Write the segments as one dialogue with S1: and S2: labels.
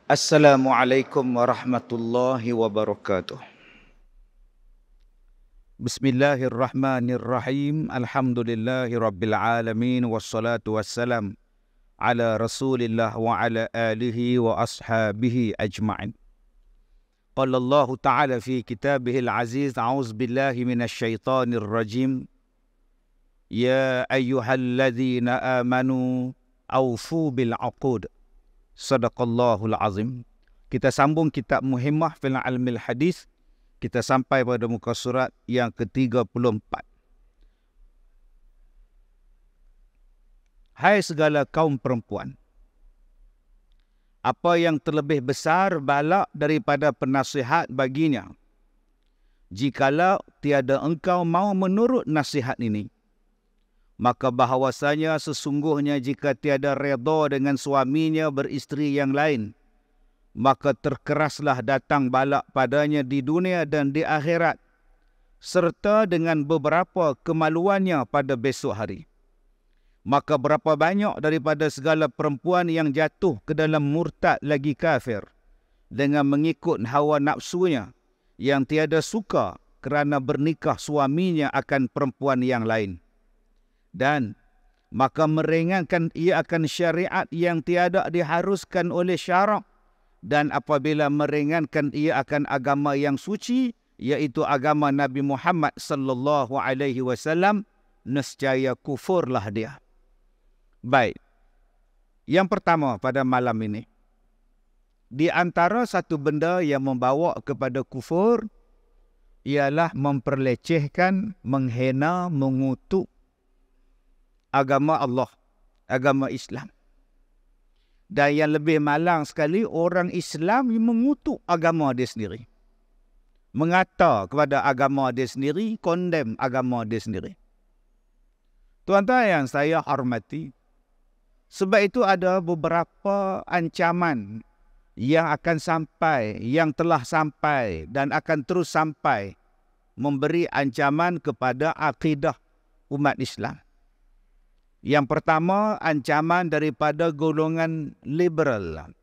S1: Assalamualaikum warahmatullahi wabarakatuh. Bismillahirrahmanirrahim. Alhamdulillahi rabbil alamin. Wassalatu wassalam ala rasulillah wa ala alihi wa ashabihi ajma'in. Qala Allah ta'ala fi kitabihil aziz. A'udzu billahi minasyaitonir rajim. Ya ayyuhalladzina amanu awfu bil 'uqud. Sadaqallahul azim. Kita sambung kitab Muhimmah fil Ilmil Hadis. Kita sampai pada muka surat yang ke-34. Hai segala kaum perempuan, apa yang terlebih besar balak daripada penasihat baginya, jikalau tiada engkau mau menurut nasihat ini? Maka bahawasanya sesungguhnya jika tiada redha dengan suaminya beristeri yang lain, maka terkeraslah datang balak padanya di dunia dan di akhirat, serta dengan beberapa kemaluannya pada besok hari. Maka berapa banyak daripada segala perempuan yang jatuh ke dalam murtad lagi kafir dengan mengikut hawa nafsunya yang tiada suka kerana bernikah suaminya akan perempuan yang lain. Dan maka meringankan ia akan syariat yang tiada diharuskan oleh syarak, dan apabila meringankan ia akan agama yang suci, iaitu agama Nabi Muhammad sallallahu alaihi wasallam, nescaya kufurlah dia. Baik. Yang pertama pada malam ini, di antara satu benda yang membawa kepada kufur ialah memperlecehkan, menghina, mengutuk agama Allah, agama Islam. Dan yang lebih malang sekali, orang Islam yang mengutuk agama dia sendiri. Mengata kepada agama dia sendiri, condemn agama dia sendiri. Tuan-tuan yang saya hormati, sebab itu ada beberapa ancaman yang akan sampai, yang telah sampai dan akan terus sampai, memberi ancaman kepada akidah umat Islam. Yang pertama, ancaman daripada golongan liberal.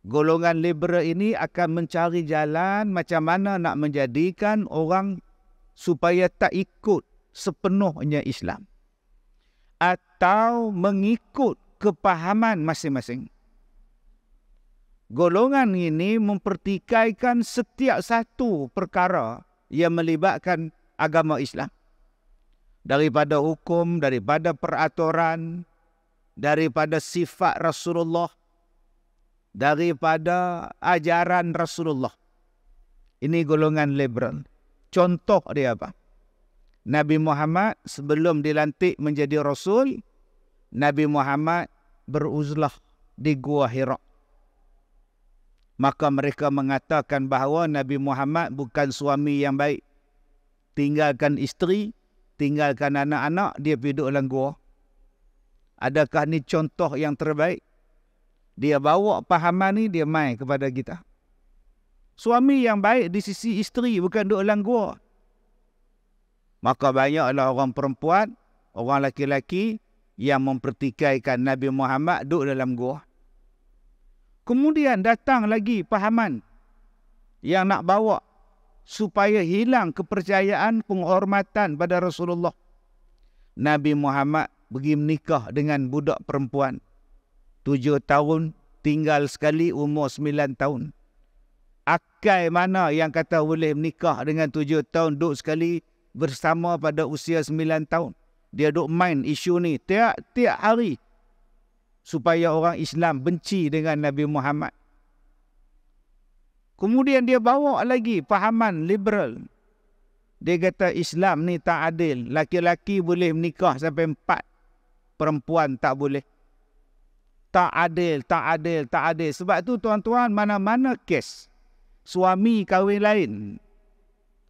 S1: Golongan liberal ini akan mencari jalan macam mana nak menjadikan orang supaya tak ikut sepenuhnya Islam, atau mengikut kepahaman masing-masing. Golongan ini mempertikaikan setiap satu perkara yang melibatkan agama Islam. Daripada hukum, daripada peraturan, daripada sifat Rasulullah, daripada ajaran Rasulullah. Ini golongan liberal. Contoh dia apa? Nabi Muhammad sebelum dilantik menjadi Rasul, Nabi Muhammad beruzlah di Gua Hira. Maka mereka mengatakan bahawa Nabi Muhammad bukan suami yang baik. Tinggalkan isteri, tinggalkan anak-anak, dia pergi duduk dalam gua. Adakah ni contoh yang terbaik? Dia bawa pahaman ni, dia mai kepada kita. Suami yang baik di sisi isteri, bukan duduk dalam gua. Maka banyaklah orang perempuan, orang laki-laki yang mempertikaikan Nabi Muhammad duduk dalam gua. Kemudian datang lagi pahaman yang nak bawa supaya hilang kepercayaan, penghormatan pada Rasulullah. Nabi Muhammad pergi menikah dengan budak perempuan 7 tahun, tinggal sekali umur 9 tahun. Akai mana yang kata boleh menikah dengan 7 tahun, duduk sekali bersama pada usia 9 tahun. Dia duduk main isu ni tiap-tiap hari supaya orang Islam benci dengan Nabi Muhammad. Kemudian dia bawa lagi fahaman liberal. Dia kata Islam ni tak adil. Laki-laki boleh menikah sampai 4, perempuan tak boleh. Tak adil, tak adil, tak adil. Sebab tu tuan-tuan, mana-mana kes suami kahwin lain,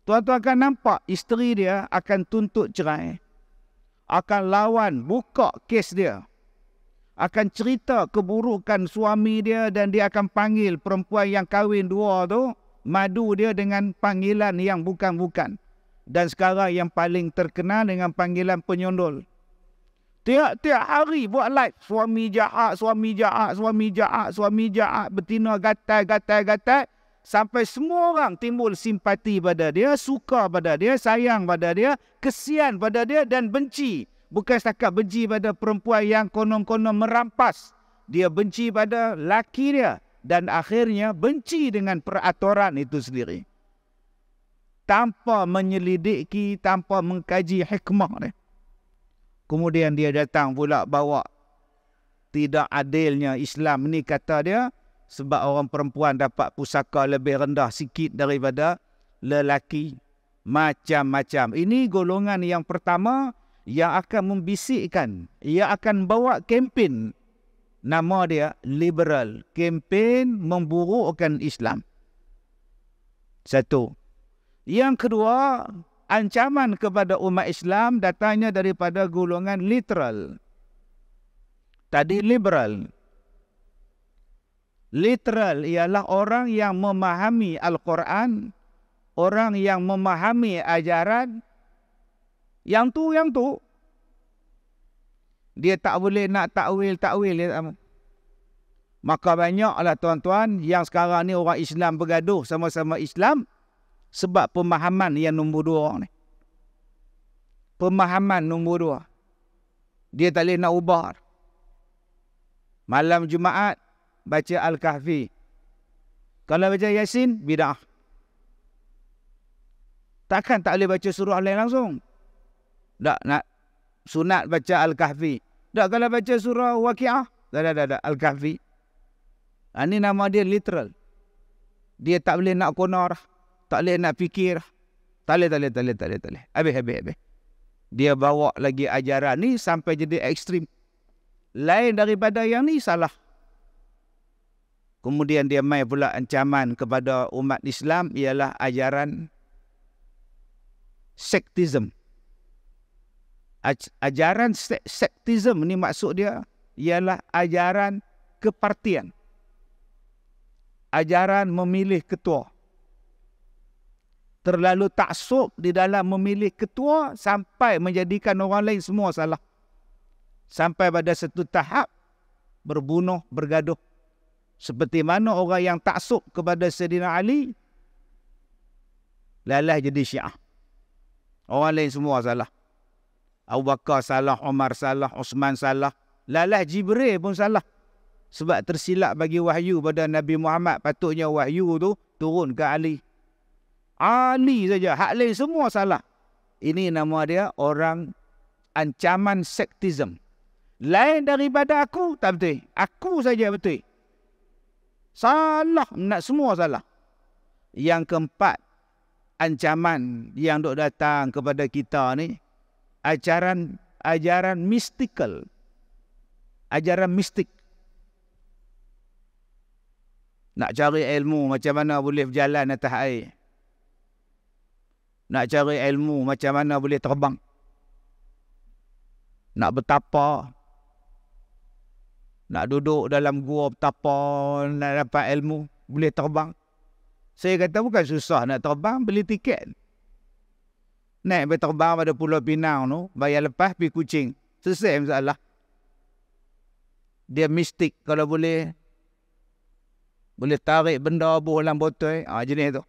S1: tuan-tuan akan nampak isteri dia akan tuntut cerai, akan lawan, buka kes dia, akan cerita keburukan suami dia, dan dia akan panggil perempuan yang kahwin 2 tu, madu dia dengan panggilan yang bukan-bukan. Dan sekarang yang paling terkenal dengan panggilan penyondol. Tiap-tiap hari buat live. Suami jahat, suami jahat, suami jahat, suami jahat. Betina gatal. Sampai semua orang timbul simpati pada dia, suka pada dia, sayang pada dia, kesian pada dia dan benci. Bukan setakat benci pada perempuan yang konon-konon merampas. Dia benci pada laki dia. Dan akhirnya benci dengan peraturan itu sendiri. Tanpa menyelidiki, tanpa mengkaji hikmah dia. Kemudian dia datang pula bawa tidak adilnya Islam ni, kata dia, sebab orang perempuan dapat pusaka lebih rendah sikit daripada lelaki. Macam-macam. Ini golongan yang pertama yang akan membisikkan. Ia akan bawa kempen. Nama dia liberal. Kempen memburukkan Islam. Satu. Yang kedua, ancaman kepada umat Islam datangnya daripada golongan literal. Tadi liberal. Literal ialah orang yang memahami Al-Quran, orang yang memahami ajaran, yang tu. Dia tak boleh nak takwil. Maka banyaklah tuan-tuan yang sekarang ni orang Islam bergaduh sama-sama Islam sebab pemahaman yang nombor 2 ni. Pemahaman nombor 2. Dia tak boleh nak ubah. Malam Jumaat baca Al-Kahfi. Kalau baca Yasin, bid'ah. Takkan tak boleh baca surah lain langsung. Tak nak sunat baca Al-Kahfi. Tak, kalau baca surah Waqi'ah, tak. Al-Kahfi. Ini nama dia literal. Dia tak boleh nak konar. Tak boleh nak fikir. Tak boleh. Habis. Dia bawa lagi ajaran ni sampai jadi ekstrim. Lain daripada yang ni, salah. Kemudian dia mai pula ancaman kepada umat Islam ialah ajaran sektism. Ajaran sektism ni maksud dia ialah ajaran kepartian. Ajaran memilih ketua. Terlalu taksub di dalam memilih ketua sampai menjadikan orang lain semua salah. Sampai pada satu tahap berbunuh, bergaduh. Seperti mana orang yang taksub kepada Sayyidina Ali, lalah jadi Syiah. Orang lain semua salah. Abu Bakar salah, Umar salah, Osman salah. Lalah Jibril pun salah. Sebab tersilap bagi wahyu pada Nabi Muhammad. Patutnya wahyu tu turun ke Ali. Ali saja. Hak lain semua salah. Ini nama dia orang ancaman sektism. Lain daripada aku, tak betul. Aku saja betul. Salah. Nak semua salah. Yang keempat, ancaman yang duk datang kepada kita ni, ajaran mystical. Ajaran mistik. Nak cari ilmu macam mana boleh berjalan atas air. Nak cari ilmu macam mana boleh terbang. Nak bertapa. Nak duduk dalam gua bertapa, nak dapat ilmu, boleh terbang. Saya kata bukan susah nak terbang, beli tiket. Naik berterbang pada Pulau Pinang tu, bayar lepas pergi Kuching. Selesai masalah. Dia mistik kalau boleh tarik benda buah dalam botol, jenis tu.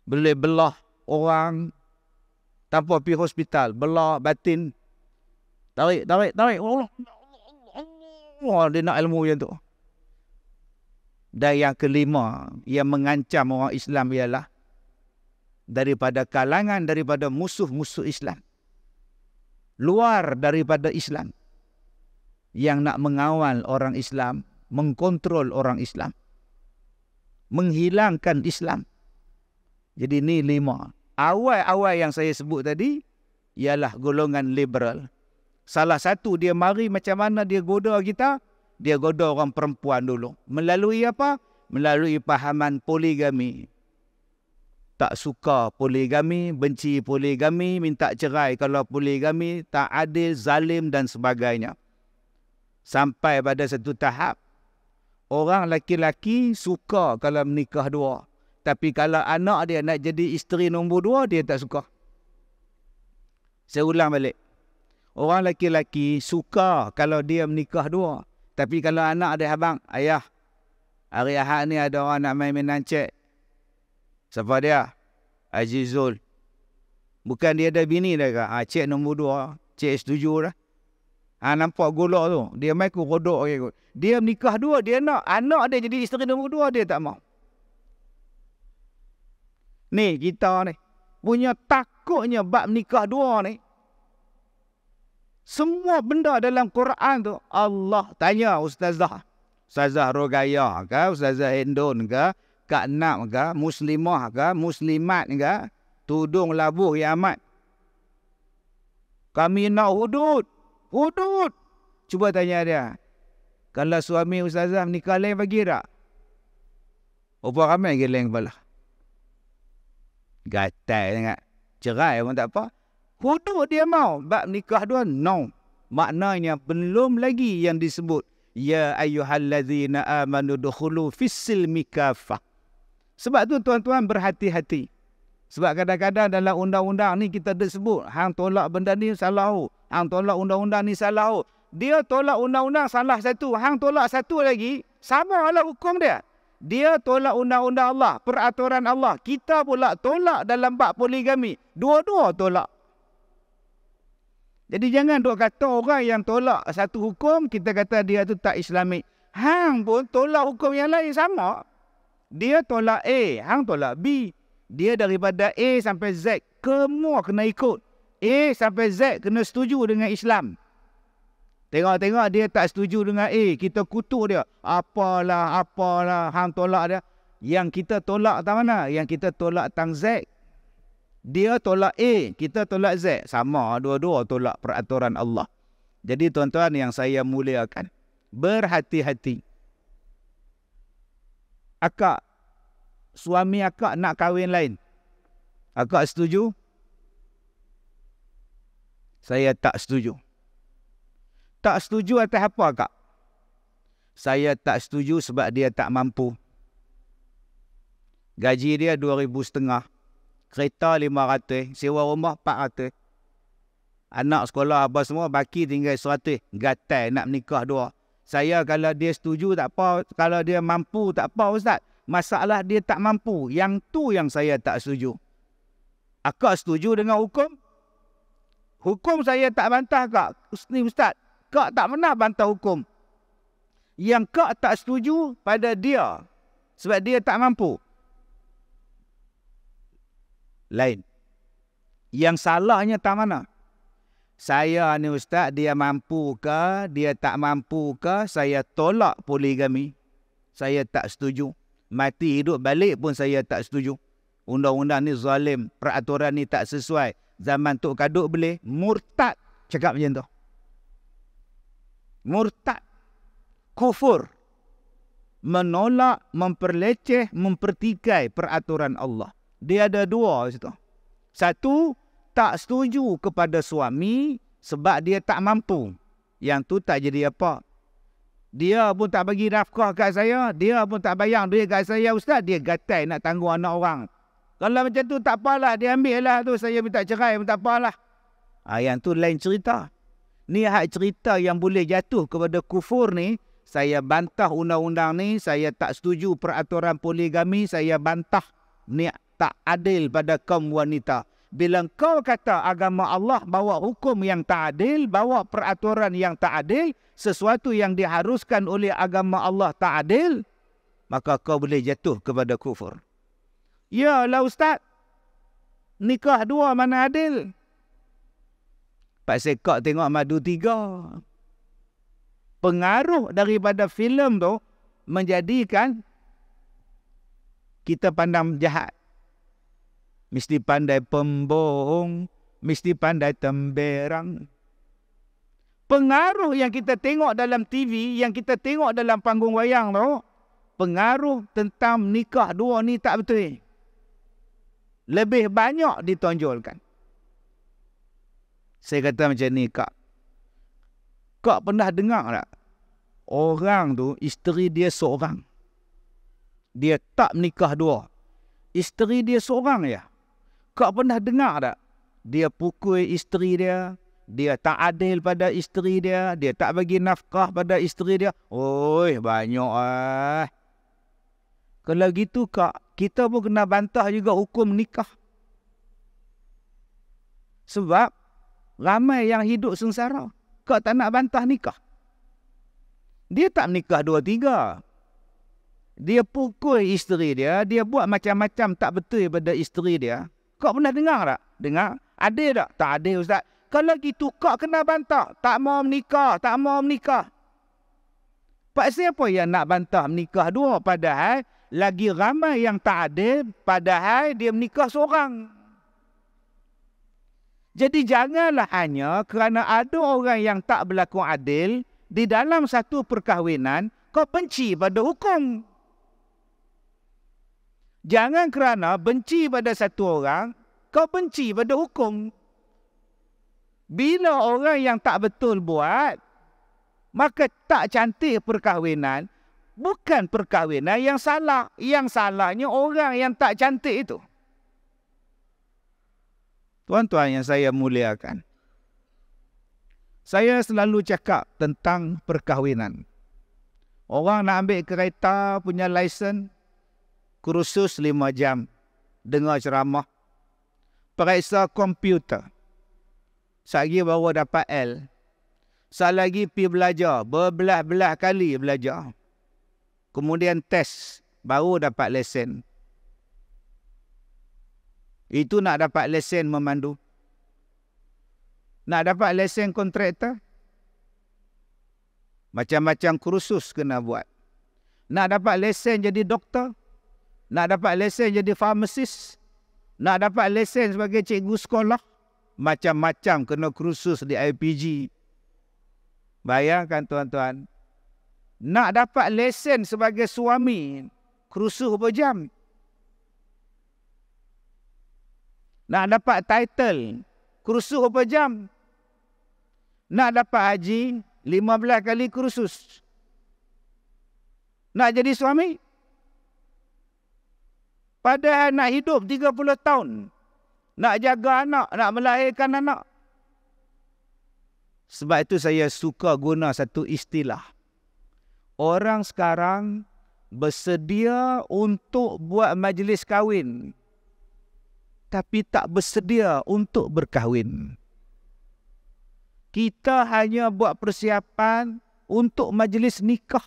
S1: Boleh belah orang tanpa pergi hospital, belah batin. Tarik. Allah, dia nak ilmu macam tu. Dan yang kelima yang mengancam orang Islam ialah daripada musuh-musuh Islam. Luar daripada Islam. Yang nak mengawal orang Islam, mengkontrol orang Islam. Menghilangkan Islam. Jadi ni 5. Awal-awal yang saya sebut tadi ialah golongan liberal. Salah satu dia mari macam mana dia goda kita, dia goda orang perempuan dulu. Melalui apa? Melalui pahaman poligami. Tak suka poligami, benci poligami, minta cerai kalau poligami, tak adil, zalim dan sebagainya. Sampai pada satu tahap, orang laki-laki suka kalau menikah 2. Tapi kalau anak dia nak jadi isteri nombor 2, dia tak suka. Saya ulang balik. Orang laki-laki suka kalau dia menikah dua. Tapi kalau anak dia, abang, ayah, hari Ahad ni ada orang nak main menancik. Siapa dia? Haji Zul. Bukan dia ada bini dah ke? Cik nombor 2. Cik setuju dah. Nampak golok tu. Dia main kodok. Dia menikah dua. Dia nak anak dia jadi isteri nombor 2. Dia tak mau. Ni kita ni. Punya takutnya bab menikah dua ni. Semua benda dalam Quran tu. Allah tanya Ustazah. Ustazah Rogaya ke? Ustazah Endon ke? Kak Nak ke? Muslimah ke? Muslimat ke? Tudung labuh ya amat. Kami nak hudud. Hudud. Cuba tanya dia. Kalau suami Ustazah menikah lain bagi tak? Apa ramai geleng kepala? Gatal sangat. Cerai pun tak apa. Hudud dia mau. Bab nikah dua, no. Maknanya belum lagi yang disebut. Ya ayyuhallazina amanu dukhulu fis-silmi kafah. Sebab tu tuan-tuan berhati-hati. Sebab kadang-kadang dalam undang-undang ni kita disebut. Hang tolak benda ni salah. Hang tolak undang-undang ni salah. Dia tolak undang-undang salah satu. Hang tolak satu lagi. Sama lah hukum dia. Dia tolak undang-undang Allah. Peraturan Allah. Kita pula tolak dalam bab poligami. Dua-dua tolak. Jadi jangan duk kata orang yang tolak satu hukum, kita kata dia tu tak Islamik. Hang pun tolak hukum yang lain sama. Dia tolak A, hang tolak B. Dia daripada A sampai Z, semua kena ikut. A sampai Z kena setuju dengan Islam. Tengok-tengok dia tak setuju dengan A, kita kutuk dia. Apalah, hang tolak dia. Yang kita tolak tang mana? Yang kita tolak tang Z. Dia tolak A, kita tolak Z. Sama, dua-dua tolak peraturan Allah. Jadi tuan-tuan yang saya muliakan, berhati-hati. Akak, suami akak nak kahwin lain. Akak setuju? Saya tak setuju. Tak setuju atas apa, Kak? Saya tak setuju sebab dia tak mampu. Gaji dia 2,500. Kereta 500. Sewa rumah 400. Anak sekolah apa semua baki tinggal 100. Gatal nak menikah dua. Saya kalau dia setuju tak apa. Kalau dia mampu tak apa, Ustaz. Masalah dia tak mampu. Yang tu yang saya tak setuju. Akak setuju dengan hukum? Hukum saya tak bantah, Kak. Ustaz, Kak tak pernah bantah hukum. Yang Kak tak setuju pada dia. Sebab dia tak mampu. Lain. Yang salahnya tak mana? Saya ni Ustaz, dia mampu ke, dia tak mampu ke, saya tolak poligami. Saya tak setuju. Mati hidup balik pun saya tak setuju. Undang-undang ni zalim, peraturan ni tak sesuai. Zaman Tok Kaduk boleh, murtad. Cakap macam tu. Murtad. Kufur. Menolak, memperleceh, mempertikai peraturan Allah. Dia ada dua situ. Satu, tak setuju kepada suami sebab dia tak mampu. Yang tu tak jadi apa. Dia pun tak bagi nafkah kat saya. Dia pun tak bayar duit kat saya, Ustaz. Dia gatai nak tanggung anak orang. Kalau macam tu tak apalah. Dia ambil lah tu. Saya minta cerai pun tak apalah. Yang tu lain cerita. Ni hak cerita yang boleh jatuh kepada kufur ni. Saya bantah undang-undang ni. Saya tak setuju peraturan poligami. Saya bantah ni tak adil pada kaum wanita. Bila kau kata agama Allah bawa hukum yang tak adil, bawa peraturan yang tak adil, sesuatu yang diharuskan oleh agama Allah tak adil, maka kau boleh jatuh kepada kufur. Ya lah Ustaz, nikah dua mana adil? Pak Sekak tengok Madu 3. Pengaruh daripada filem tu menjadikan kita pandang jahat. Mesti pandai pembohong, mesti pandai temberang. Pengaruh yang kita tengok dalam TV, yang kita tengok dalam panggung wayang tu, pengaruh tentang nikah dua ni tak betul. Lebih banyak ditonjolkan. Saya kata macam ni, Kak. Kak pernah dengar tak? Orang tu, isteri dia seorang. Dia tak menikah dua. Isteri dia seorang ya. Kak pernah dengar tak? Dia pukul isteri dia. dia tak adil pada isteri dia, dia tak bagi nafkah pada isteri dia. Oi, banyak ah. Kalau gitu kak, kita pun kena bantah juga hukum nikah. Sebab ramai yang hidup sengsara. Kak tak nak bantah nikah. Dia tak nikah 2-3. Dia pukul isteri dia, dia buat macam-macam tak betul pada isteri dia. Kak pernah dengar tak? Dengar? Ada tak? Tak ada ustaz. Kalau gitu kak kena bantah. Tak mau menikah, tak mau menikah. Pak siapa yang nak bantah menikah dua? Padahal lagi ramai yang tak adil, padahal dia menikah seorang. Jadi janganlah hanya kerana ada orang yang tak berlaku adil di dalam satu perkahwinan, kau benci pada hukum. Jangan kerana benci pada satu orang, kau benci pada hukum. Bila orang yang tak betul buat, maka tak cantik perkahwinan. Bukan perkahwinan yang salah. Yang salahnya orang yang tak cantik itu. Tuan-tuan yang saya muliakan, saya selalu cakap tentang perkahwinan. Orang nak ambil kereta punya lesen, kursus 5 jam, dengar ceramah, periksa komputer. Sehari baru dapat L. Lagi pergi belajar, berbelah-belah kali belajar. Kemudian test, baru dapat lesen. Itu nak dapat lesen memandu. Nak dapat lesen kontraktor, macam-macam kursus kena buat. Nak dapat lesen jadi doktor, nak dapat lesen jadi farmasis, nak dapat lesen sebagai cikgu sekolah, macam-macam kena kursus di IPG. Bayangkan tuan-tuan, nak dapat lesen sebagai suami, kursus berapa jam? Nak dapat title, kursus berapa jam? Nak dapat haji, 15 kali kursus. Nak jadi suami? Padahal nak hidup 30 tahun. Nak jaga anak, nak melahirkan anak. Sebab itu saya suka guna satu istilah. Orang sekarang bersedia untuk buat majlis kahwin, tapi tak bersedia untuk berkahwin. Kita hanya buat persiapan untuk majlis nikah.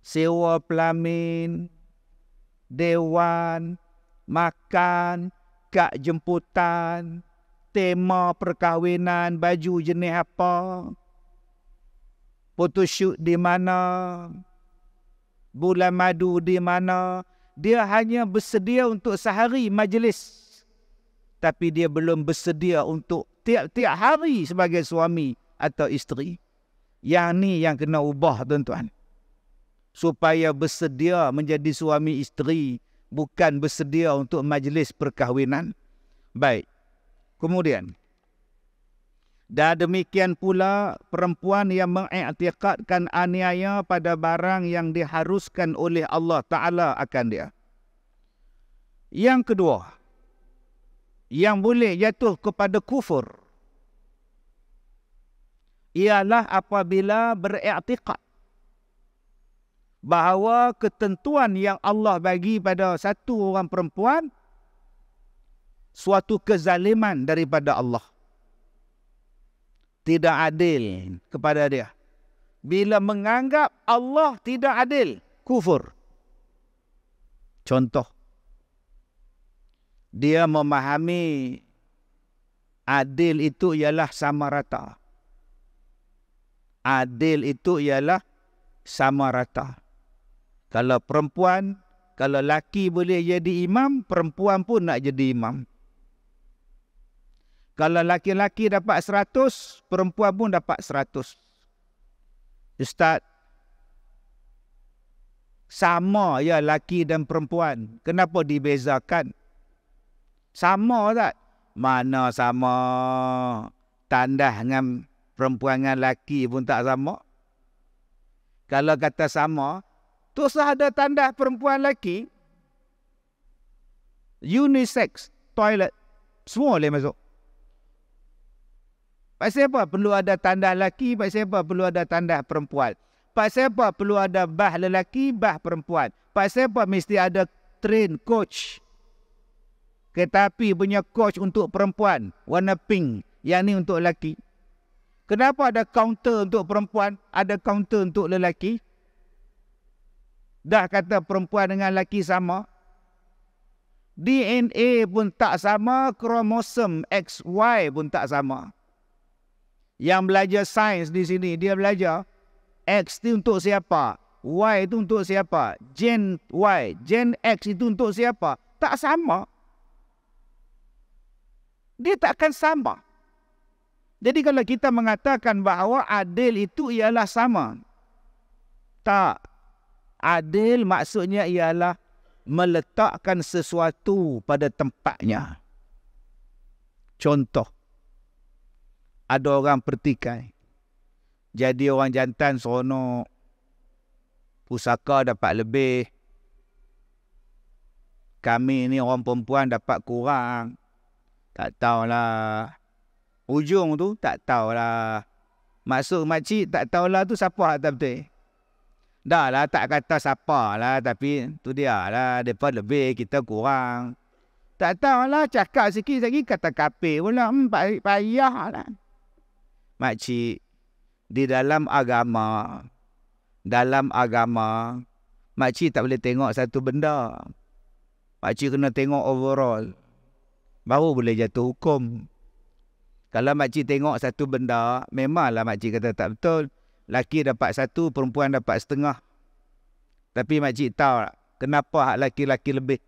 S1: Sewa pelamin, dewan, makan, kad jemputan, tema perkahwinan, baju jenis apa, photoshoot di mana, bulan madu di mana. Dia hanya bersedia untuk sehari majlis, tapi dia belum bersedia untuk tiap-tiap hari sebagai suami atau isteri. Yang ni yang kena ubah tuan-tuan. Supaya bersedia menjadi suami isteri, bukan bersedia untuk majlis perkahwinan. Baik. Kemudian, dan demikian pula perempuan yang mengiktikadkan aniaya pada barang yang diharuskan oleh Allah Ta'ala akan dia. Yang kedua, yang boleh jatuh kepada kufur, ialah apabila beriktikad bahawa ketentuan yang Allah bagi pada satu orang perempuan suatu kezaliman daripada Allah. Tidak adil kepada dia. Bila menganggap Allah tidak adil, kufur. Contoh, dia memahami adil itu ialah sama rata. Adil itu ialah sama rata. Kalau perempuan, kalau laki boleh jadi imam, perempuan pun nak jadi imam. Kalau laki-laki dapat 100, perempuan pun dapat 100. Ustaz, sama ya laki dan perempuan. Kenapa dibezakan? Sama tak? Mana sama? Tandas dengan perempuan dengan laki pun tak sama. Kalau kata sama, terus ada tandas perempuan laki. Unisex toilet. Semua boleh masuk. Pasal apa perlu ada tandas lelaki? Pasal apa perlu ada tandas perempuan? Pasal apa perlu ada bah lelaki, bah perempuan? Pasal apa mesti ada train coach? Kereta api punya coach untuk perempuan, warna pink. Yang ni untuk lelaki. Kenapa ada kaunter untuk perempuan, ada kaunter untuk lelaki? Dah kata perempuan dengan lelaki sama. DNA pun tak sama, kromosom XY pun tak sama. Yang belajar sains di sini, dia belajar X itu untuk siapa, Y itu untuk siapa, gen Y, gen X itu untuk siapa. Tak sama. Dia takkan sama. Jadi kalau kita mengatakan bahawa adil itu ialah sama, tak. Adil maksudnya ialah meletakkan sesuatu pada tempatnya. Contoh, ada orang pertikai. Jadi orang jantan seronok, pusaka dapat lebih. Kami ni orang perempuan dapat kurang. Tak tahulah. Ujung tu tak tahulah. Maksud makcik tak tahulah tu siapa tak betul? Dah lah, tak kata siapa lah, tapi tu dia lah, mereka lebih, kita kurang. Tak tahulah, cakap sikit lagi kata kapir pula, payah lah. Makcik, di dalam agama, makcik tak boleh tengok satu benda. Makcik kena tengok overall, baru boleh jatuh hukum. Kalau makcik tengok satu benda, memanglah makcik kata tak betul. Laki dapat satu, perempuan dapat setengah. Tapi makcik tahu kenapa hak laki-laki lebih.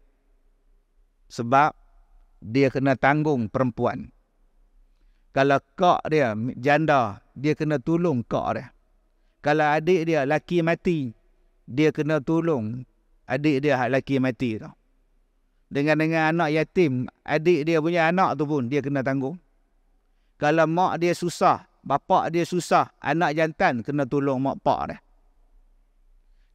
S1: Sebab dia kena tanggung perempuan. Kalau kak dia janda, dia kena tolong kak dia. Kalau adik dia laki mati, dia kena tolong adik dia hak laki mati tu. Dengan anak yatim, adik dia punya anak tu pun dia kena tanggung. Kalau mak dia susah, bapak dia susah, anak jantan kena tolong mak pak dia.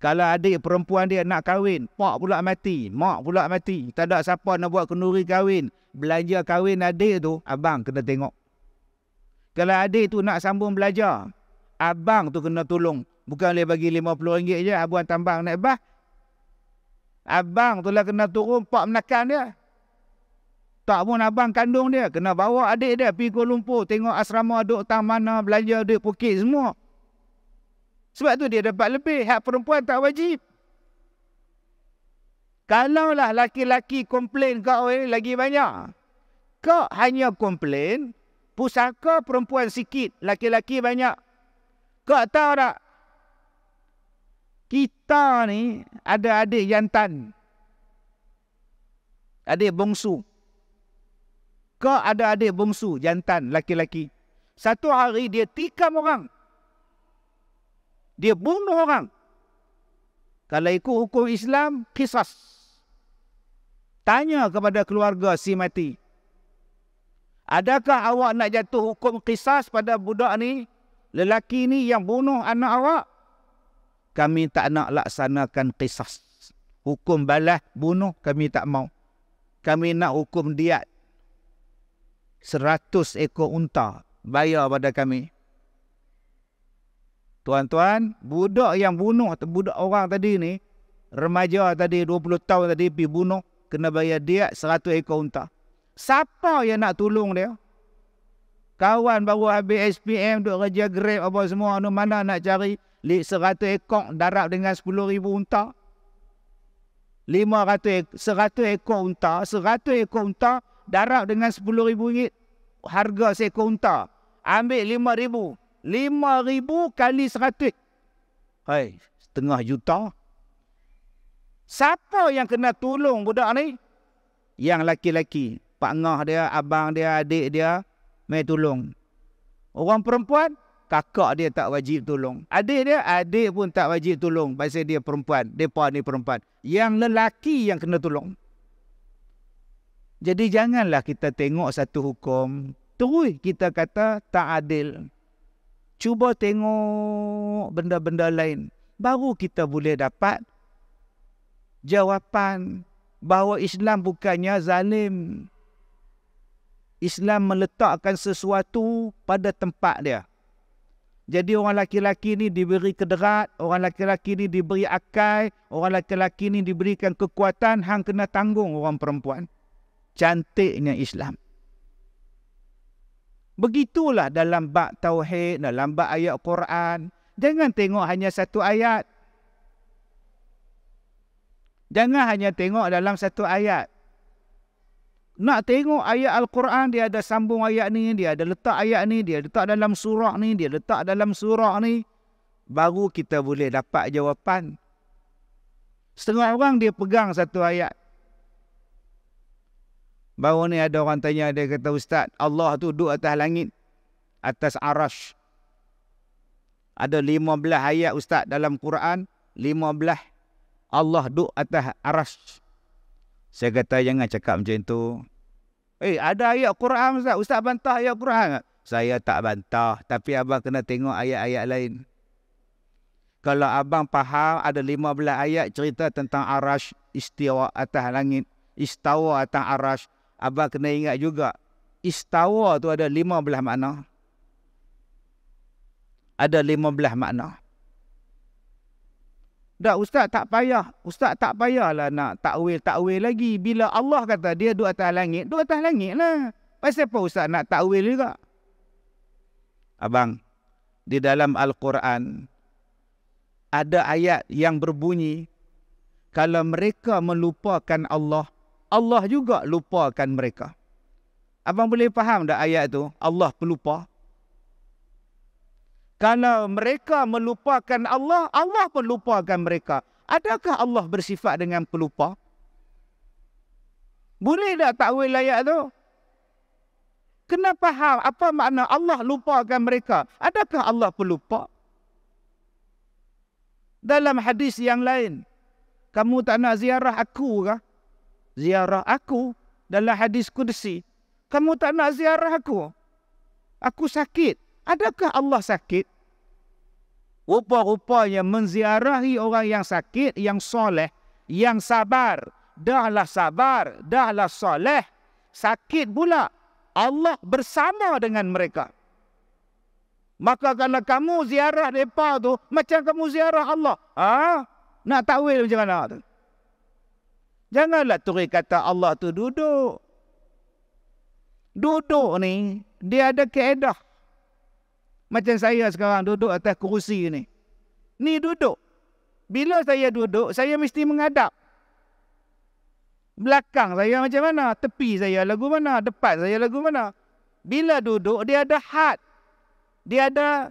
S1: Kalau adik perempuan dia nak kahwin, pak pula mati, mak pula mati, tak ada siapa nak buat kenduri kahwin, belanja kahwin adik tu, abang kena tengok. Kalau adik tu nak sambung belajar, abang tu kena tolong. Bukan boleh bagi RM50 je, abang tambang naik bah. Abang tu lah kena turun, pak menakan dia. Tak pun abang kandung dia, kena bawa adik dia pergi Kuala Lumpur, tengok asrama duk tang mana, belanja duit pukit semua. Sebab tu dia dapat lebih, hak perempuan tak wajib. Kalaulah laki-laki komplain kau lagi banyak, kau hanya komplain, pusaka perempuan sikit, laki-laki banyak. Kau tahu tak? Kita ni ada adik jantan, adik bongsu. Kau ada adik bongsu jantan laki-laki. Satu hari dia tikam orang. Dia bunuh orang. Kalau ikut hukum Islam, qisas. Tanya kepada keluarga si mati. Adakah awak nak jatuh hukum qisas pada budak ni? Lelaki ni yang bunuh anak awak? Kami tak nak laksanakan qisas. Hukum balas bunuh kami tak mau. Kami nak hukum diat. 100 ekor unta bayar pada kami. Tuan-tuan, budak yang bunuh, budak orang tadi ni, remaja tadi 20 tahun tadi pergi bunuh, kena bayar diat 100 ekor unta. Siapa yang nak tolong dia? Kawan baru habis SPM, duk kerja Grab apa semua, mana nak cari 100 ekor darab dengan 10,000 unta? 100 ekor unta, 100 ekor unta darab dengan RM10,000 harga seekor unta. Ambil RM5,000. RM5,000 kali 100. Hai, setengah juta. Siapa yang kena tolong budak ni? Yang laki-laki. Pak ngah dia, abang dia, adik dia, mai tolong. Orang perempuan, kakak dia tak wajib tolong. Adik dia, adik pun tak wajib tolong. Pasal dia perempuan. Mereka ni perempuan. Yang lelaki yang kena tolong. Jadi janganlah kita tengok satu hukum, terus kita kata tak adil. Cuba tengok benda-benda lain. Baru kita boleh dapat jawapan bahawa Islam bukannya zalim. Islam meletakkan sesuatu pada tempat dia. Jadi orang laki-laki ni diberi kederat, orang laki-laki ni diberi akal, orang laki-laki ni diberikan kekuatan, hang kena tanggung orang perempuan. Cantiknya Islam. Begitulah dalam bab tauhid, dalam bab ayat Quran. Jangan tengok hanya satu ayat. Jangan hanya tengok dalam satu ayat. Nak tengok ayat Al-Quran, dia ada sambung ayat ni, dia ada letak ayat ni, dia letak dalam surah ni, dia letak dalam surah ni. Baru kita boleh dapat jawapan. Setengah orang dia pegang satu ayat. Baru ni ada orang tanya, dia kata, Ustaz, Allah tu duduk atas langit, atas arash. Ada 15 ayat Ustaz dalam Quran, 15 Allah duduk atas arash. Saya kata jangan cakap macam tu. Ada ayat Quran Ustaz. Ustaz bantah ayat Quran. Saya tak bantah. Tapi abang kena tengok ayat-ayat lain. Kalau abang faham ada 15 ayat cerita tentang arash, istiwa atas langit, istawa atas arash. Abang kena ingat juga. Istawa tu ada 15 makna. Ada 15 makna. Dah Ustaz tak payah. Ustaz tak payahlah nak takwil lagi. Bila Allah kata dia duduk atas langit lah. Pasal apa Ustaz nak takwil juga? Abang, di dalam Al-Quran ada ayat yang berbunyi, kalau mereka melupakan Allah, Allah juga lupakan mereka. Abang boleh faham tak ayat tu? Allah pelupa. Kalau mereka melupakan Allah, Allah pun lupakan mereka. Adakah Allah bersifat dengan pelupa? Boleh tak takwil ayat tu? Kena faham apa makna Allah lupakan mereka. Adakah Allah pelupa? Dalam hadis yang lain, kamu tak nak ziarah aku kah? Ziarah aku dalam hadis Qudsi. Kamu tak nak ziarah aku? Aku sakit. Adakah Allah sakit? Rupa-rupanya menziarahi orang yang sakit, yang soleh, yang sabar. Dahlah sabar, dahlah soleh. Sakit pula. Allah bersama dengan mereka. Maka kalau kamu ziarah mereka tu, macam kamu ziarah Allah. Nak takwil macam mana tu? Janganlah turis kata Allah tu duduk. Duduk ni, dia ada kaedah. Macam saya sekarang duduk atas kerusi ni. Ni duduk. Bila saya duduk, saya mesti menghadap. Belakang saya macam mana? Tepi saya lagu mana? Depan saya lagu mana? Bila duduk, dia ada had. Dia ada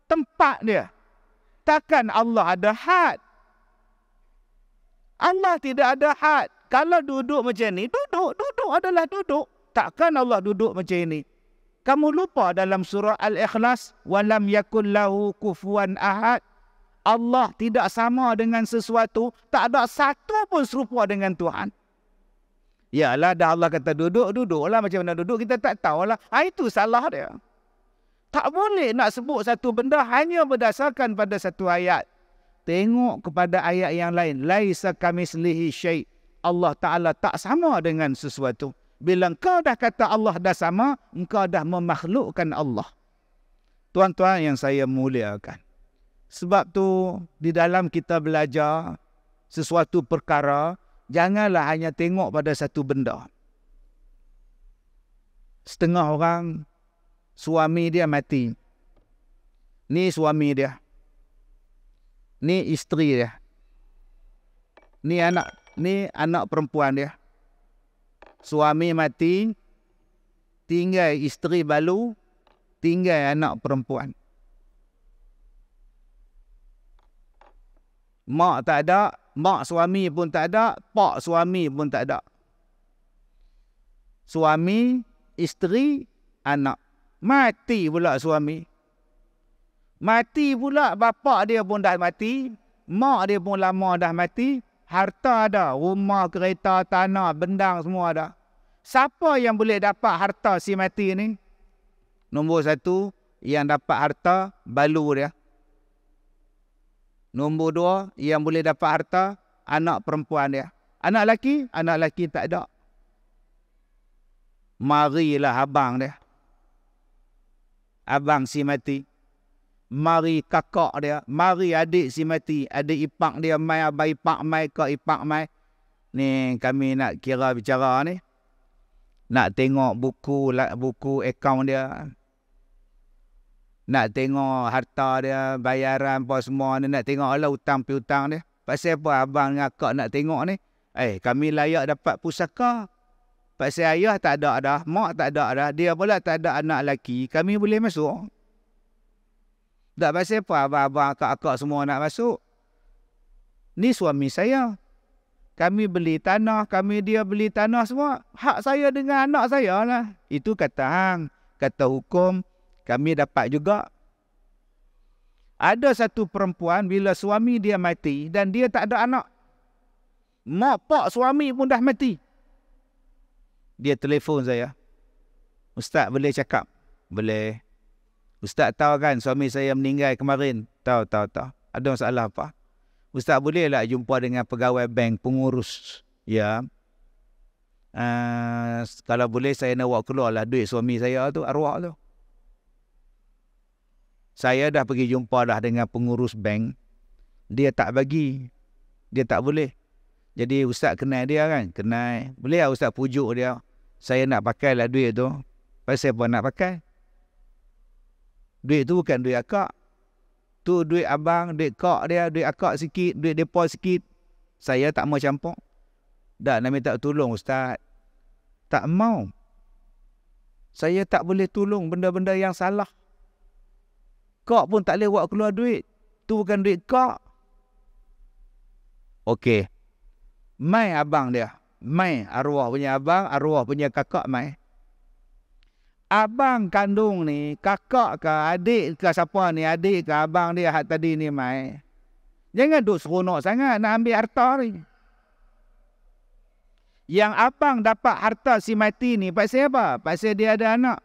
S1: tempat dia. Takkan Allah ada had? Allah tidak ada had. Kalau duduk macam ni, duduk adalah duduk. Takkan Allah duduk macam ini. Kamu lupa dalam surah Al-Ikhlas, walam yakul lahu kufuwan ahad. Allah tidak sama dengan sesuatu, tak ada satu pun serupa dengan Tuhan. Yalah, dah Allah kata duduklah, macam mana duduk kita tak tahulah. Itu salah dia. Tak boleh nak sebut satu benda hanya berdasarkan pada satu ayat. Tengok kepada ayat yang lain. Laisa kamislihi syai'. Allah Ta'ala tak sama dengan sesuatu. Bila engkau dah kata Allah dah sama, engkau dah memakhlukkan Allah. Tuan-tuan yang saya muliakan. Sebab tu, di dalam kita belajar sesuatu perkara, janganlah hanya tengok pada satu benda. Setengah orang, suami dia mati. Ni suami dia. Ni isteri dia. Ni anak perempuan dia. Suami mati, tinggal isteri baru, tinggal anak perempuan. Mak tak ada, mak suami pun tak ada, pak suami pun tak ada. Suami, isteri, anak. Mati pula suami. Mati pula bapa dia pun dah mati, mak dia pun lama dah mati. Harta ada, rumah, kereta, tanah, bendang semua ada. Siapa yang boleh dapat harta si mati ni? Nombor satu, yang dapat harta, balu dia. Nombor dua, yang boleh dapat harta, anak perempuan dia. Anak laki tak ada. Marilah abang dia. Abang si mati. Mari kakak dia. Mari adik si mati. Adik ipak dia mai, abang ipak mai, kak ipak mai. Ni kami nak kira bicara ni. Nak tengok buku akaun dia. Nak tengok harta dia, bayaran apa semua ni. Nak tengok lah hutang piutang dia. Pasal apa abang dengan akak nak tengok ni? Kami layak dapat pusaka. Pasal ayah tak ada dah, mak tak ada dah, dia pula tak ada anak lelaki, kami boleh masuk. Tak pasal apa abang-abang, akak-akak semua nak masuk. Ni suami saya. Kami beli tanah, dia beli tanah semua. Hak saya dengan anak saya lah. Itu kata hang, kata hukum, kami dapat juga. Ada satu perempuan bila suami dia mati dan dia tak ada anak. Mak pak suami pun dah mati. Dia telefon saya. Ustaz boleh cakap? Boleh. Ustaz tahu kan suami saya meninggal kemarin? Tahu. Ada masalah apa? Ustaz boleh lah jumpa dengan pegawai bank, pengurus. Ya. Kalau boleh saya nak buat keluar lah duit suami saya tu, arwah tu. Saya dah pergi jumpa dah dengan pengurus bank. Dia tak bagi. Dia tak boleh. Jadi Ustaz kenal dia kan? Kenal. Boleh lah Ustaz pujuk dia. Saya nak pakai lah duit tu. Pasal apa nak pakai? Duit tu bukan duit akak. Tu duit abang, duit kak dia, duit akak sikit, duit depa sikit. Saya tak mau campur. Dah nak minta tolong Ustaz. Tak mau. Saya tak boleh tolong benda-benda yang salah. Kak pun tak boleh buat keluar duit. Tu bukan duit kak. Okey. Mai abang dia. Mai arwah punya abang, arwah punya kakak mai. Abang kandung ni, kakak ke adik ke siapa ni, adik ke abang dia hak tadi ni mai. Jangan duk seronok sangat nak ambil harta ni. Yang abang dapat harta si mati ni pasal apa? Pasal dia ada anak.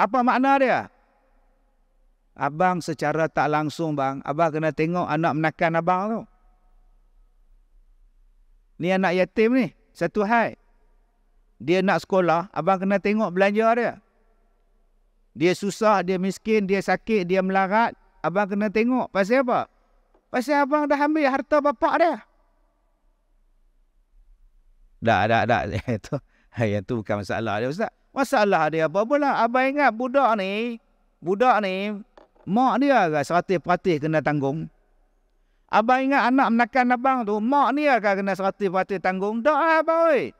S1: Apa makna dia? Abang secara tak langsung bang, abang kena tengok anak menakan abang tu. Ni anak yatim ni, satu hal. Dia nak sekolah, abang kena tengok belanja dia. Dia susah, dia miskin, dia sakit, dia melarat. Abang kena tengok. Pasal apa? Pasal abang dah ambil harta bapak dia. Tak. Yang tu bukan masalah dia, Ustaz. Masalah dia apa pula? Abang ingat budak ni, mak dia ke 100% kena tanggung. Abang ingat anak menakan abang tu, mak ni akan kena 100% tanggung. Tak lah abang oi.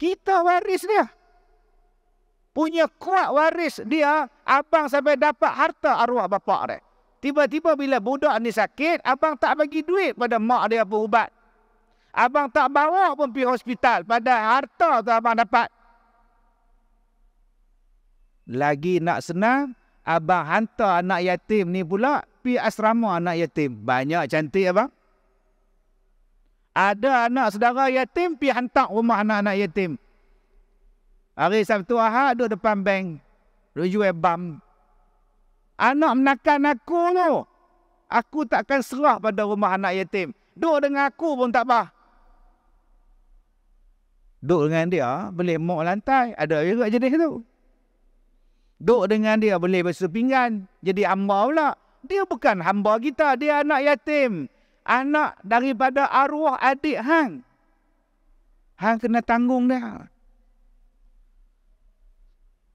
S1: Kita waris dia. Punya kuat waris dia, abang sampai dapat harta arwah bapak dia. Tiba-tiba bila budak ni sakit, abang tak bagi duit pada mak dia pun ubat. Abang tak bawa pun pergi hospital, pada harta tu abang dapat. Lagi nak senang, abang hantar anak yatim ni pula pergi asrama anak yatim. Banyak cantik abang. Ada anak saudara yatim pergi hantar rumah anak-anak yatim. Hari Sabtu Ahad duduk depan bank. Duduk jual bam. Anak menakan aku tu. Aku takkan serah pada rumah anak yatim. Duduk dengan aku pun tak apa. Duduk dengan dia boleh mok lantai. Ada juga jenis tu. Duduk dengan dia boleh basuh pinggan. Jadi hamba pula. Dia bukan hamba kita. Dia anak yatim. Anak daripada arwah adik hang. Hang kena tanggung dia.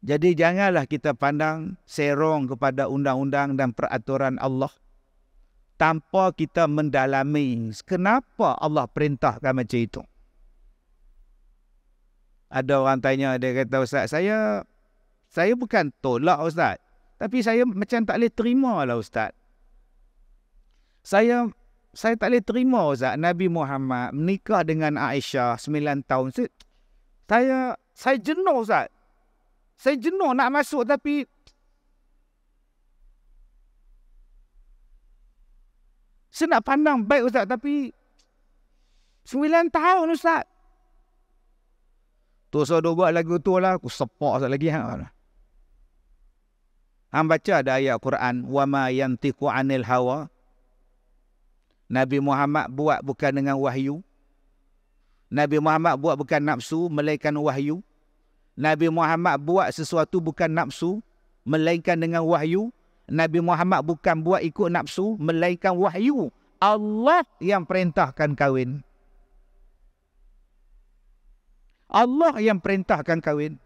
S1: Jadi janganlah kita pandang serong kepada undang-undang dan peraturan Allah tanpa kita mendalami kenapa Allah perintahkan macam itu. Ada orang tanya, dia kata, Ustaz, saya bukan tolak Ustaz. Tapi saya macam tak boleh terima lah Ustaz. Saya tak boleh terima Ustaz. Nabi Muhammad menikah dengan Aisyah 9 tahun. Saya jenuh Ustaz. Saya jenuh nak masuk tapi saya nak pandang baik Ustaz tapi 9 tahun Ustaz. Tu saya buat lagu tu lah. Aku sepak Ustaz lagi. Hang baca ada ayat Quran. Wa ma yantiqu anil hawa. Nabi Muhammad buat bukan dengan wahyu. Nabi Muhammad buat bukan nafsu, melainkan wahyu. Nabi Muhammad buat sesuatu bukan nafsu, melainkan dengan wahyu. Nabi Muhammad bukan buat ikut nafsu, melainkan wahyu. Allah yang perintahkan kahwin. Allah yang perintahkan kahwin.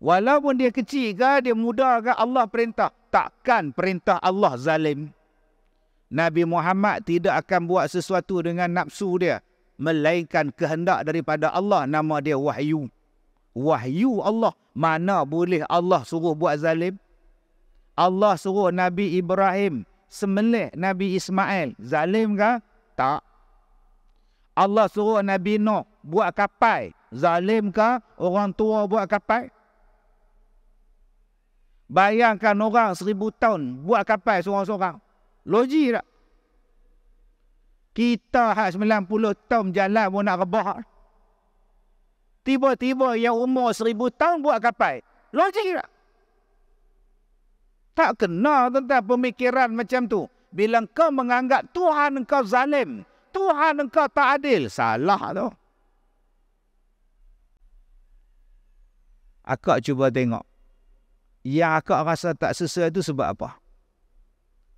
S1: Walaupun dia kecil ke, dia muda ke, Allah perintah. Takkan perintah Allah zalim. Nabi Muhammad tidak akan buat sesuatu dengan nafsu dia, melainkan kehendak daripada Allah. Nama dia wahyu. Wahyu Allah. Mana boleh Allah suruh buat zalim? Allah suruh Nabi Ibrahim sembelih Nabi Ismail. Zalim ke? Tak. Allah suruh Nabi Nuh buat kapal. Zalim ke orang tua buat kapal? Bayangkan orang 1000 tahun buat kapal seorang-seorang. Logik tak? Kita hak 90 tahun jalan pun nak rebah. Tiba-tiba yang umur 1000 tahun buat kapal. Logik tak? Tak kena tentang pemikiran macam tu. Bila kau menganggap Tuhan engkau zalim, Tuhan engkau tak adil, salah tu. Akak cuba tengok. Yang akak rasa tak sesuai tu sebab apa?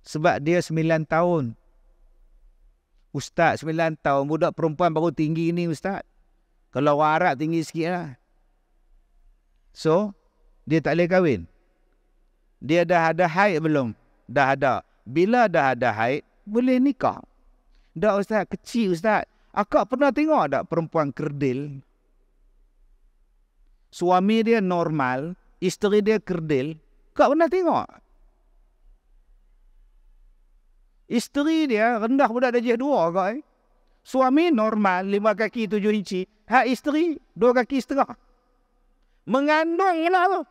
S1: Sebab dia 9 tahun. Ustaz 9 tahun, budak perempuan baru tinggi ni Ustaz. Kalau orang Arab tinggi sikit lah. So, dia tak boleh kahwin. Dia dah ada haid belum? Dah ada. Bila dah ada haid, boleh nikah. Dah Ustaz, kecil Ustaz. Akak pernah tengok tak perempuan kerdil? Suami dia normal, isteri dia kerdil. Kak pernah tengok? Isteri dia rendah budak darjah 2 kak. Suami normal 5 kaki 7 inci. Hak isteri 2 kaki setengah. Mengandung lah tu.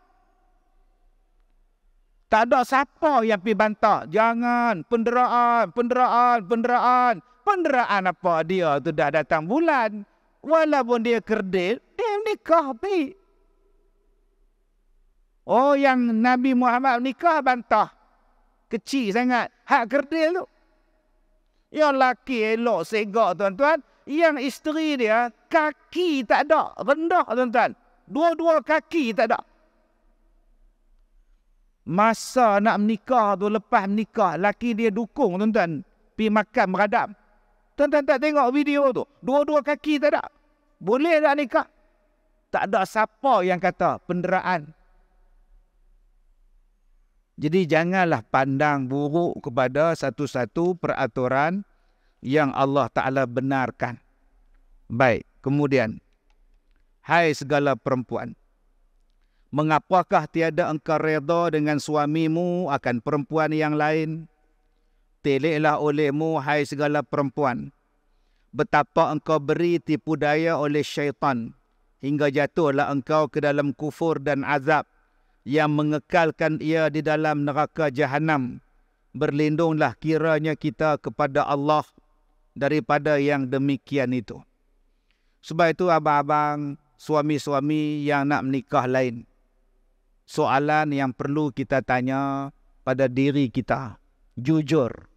S1: Tak ada siapa yang pergi bantah. Jangan. Penderaan. Penderaan apa dia tu dah datang bulan. Walaupun dia kerdil, dia nikah pergi. Oh, yang Nabi Muhammad nikah bantah. Kecil sangat. Hak kerdil tu. Yang laki elok segak tuan-tuan. Yang isteri dia kaki tak ada. Rendah tuan-tuan. Dua-dua kaki tak ada. Masa nak menikah tu, lepas menikah, laki dia dukung tuan-tuan. Pergi makan meradap. Tuan-tuan tak tengok video tu. Dua-dua kaki tak ada. Boleh tak nikah? Tak ada siapa yang kata penderaan. Jadi janganlah pandang buruk kepada satu-satu peraturan yang Allah Ta'ala benarkan. Baik, kemudian. Hai segala perempuan. Mengapakah tiada engkau reda dengan suamimu akan perempuan yang lain? Teleklah olehmu, hai segala perempuan. Betapa engkau beri tipu daya oleh syaitan. Hingga jatuhlah engkau ke dalam kufur dan azab yang mengekalkan ia di dalam neraka jahanam. Berlindunglah kiranya kita kepada Allah daripada yang demikian itu. Sebab itu abang-abang, suami-suami yang nak menikah lain. Soalan yang perlu kita tanya pada diri kita. Jujur.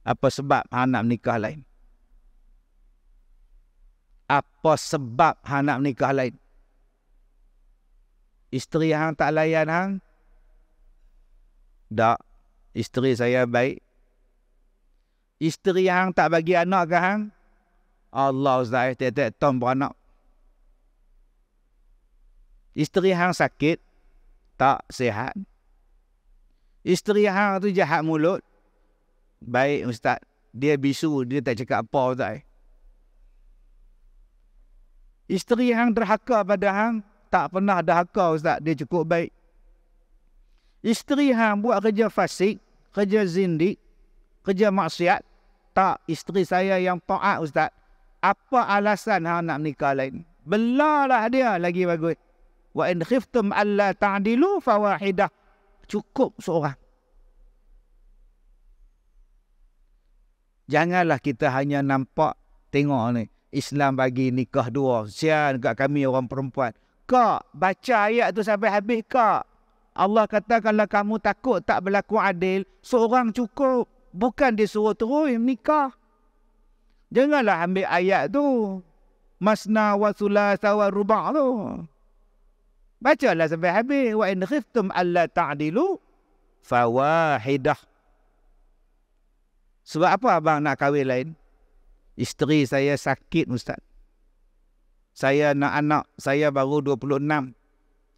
S1: Apa sebab hang nak menikah lain? Apa sebab hang nak menikah lain? Isteri hang tak layan hang? Tak. Isteri saya baik. Isteri hang tak bagi anak ke hang? Allah Ustaz, tiap-tiap tahun beranak. Isteri hang sakit? Tak sihat. Isteri hang tu jahat mulut? Baik Ustaz. Dia bisu, dia tak cakap apa Ustaz. Isteri hang derhaka pada hang? Tak pernah dahaka Ustaz, dia cukup baik. Isteri hang buat kerja fasik, kerja zindik, kerja maksiat? Tak, isteri saya yang taat Ustaz. Apa alasan hang nak nikah lain? Belalah dia lagi bagus. Wa in khiftum alla ta'dilu fawahidah. Cukup seorang. Janganlah kita hanya nampak, tengok ni, Islam bagi nikah dua. Sian kat kami orang perempuan. Kak, baca ayat tu sampai habis kak. Allah kata kalau kamu takut tak berlaku adil, seorang cukup. Bukan disuruh terus nikah. Janganlah ambil ayat tu. masna wa thulatha wa ruba' tu. Bacalah sampai habis. Wa in khiftum alla ta'dilu fawahidah. Sebab apa abang nak kahwin lain? Isteri saya sakit, Ustaz. Saya nak anak. Saya baru 26.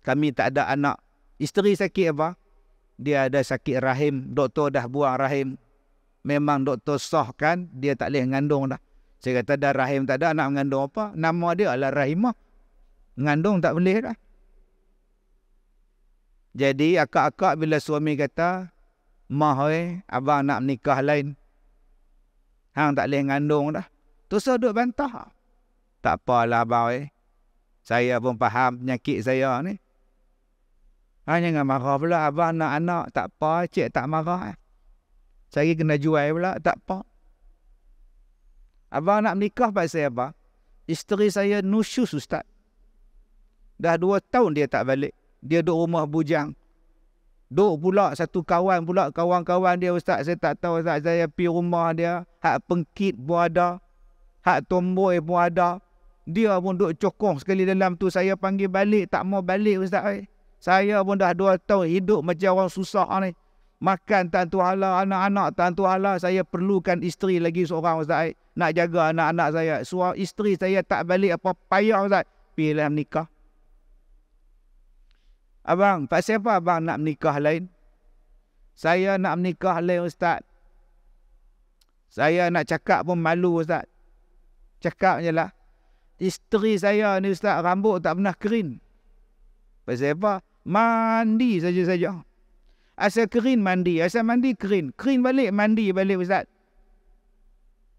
S1: Kami tak ada anak. Isteri sakit apa? Dia ada sakit rahim. Doktor dah buang rahim. Memang doktor sahkan dia tak boleh mengandung dah. Saya kata dah rahim tak ada, nak mengandung apa? Nama dia adalah Rahimah. Mengandung tak boleh dah. Jadi akak-akak bila suami kata, "Mah abang nak menikah lain. Hang tak boleh mengandung dah." Tu duk bantah. Tak apalah abang saya pun faham penyakit saya ni. Jangan marah pula, abang nak anak. Tak apa, cik tak marah. Saya kena jual pula, tak apa. Abang nak menikah pasal apa? Isteri saya nusyus, Ustaz. Dah 2 tahun dia tak balik. Dia duduk rumah bujang. Duk pula satu kawan pula, kawan-kawan dia, Ustaz. Saya tak tahu, Ustaz. Saya pergi rumah dia. Hak pengkit pun ada. Hak tomboy pun ada. Dia pun duk cokong sekali dalam tu. Saya panggil balik, tak mau balik, Ustaz. Saya pun dah 2 tahun hidup macam orang susah ni. Makan tak tentu hala, anak-anak tak tentu hala. Saya perlukan isteri lagi seorang, Ustaz. Nak jaga anak-anak saya. Isteri saya tak balik apa payah, Ustaz. Pilih menikah. Abang, pasal apa abang nak menikah lain? Saya nak menikah lain, Ustaz. Saya nak cakap pun malu, Ustaz. Cakap je lah. Isteri saya ni, Ustaz, rambut tak pernah kering. Pasal apa? Mandi saja-saja. Asal kering mandi, asal mandi kering. Kering balik, mandi balik, Ustaz.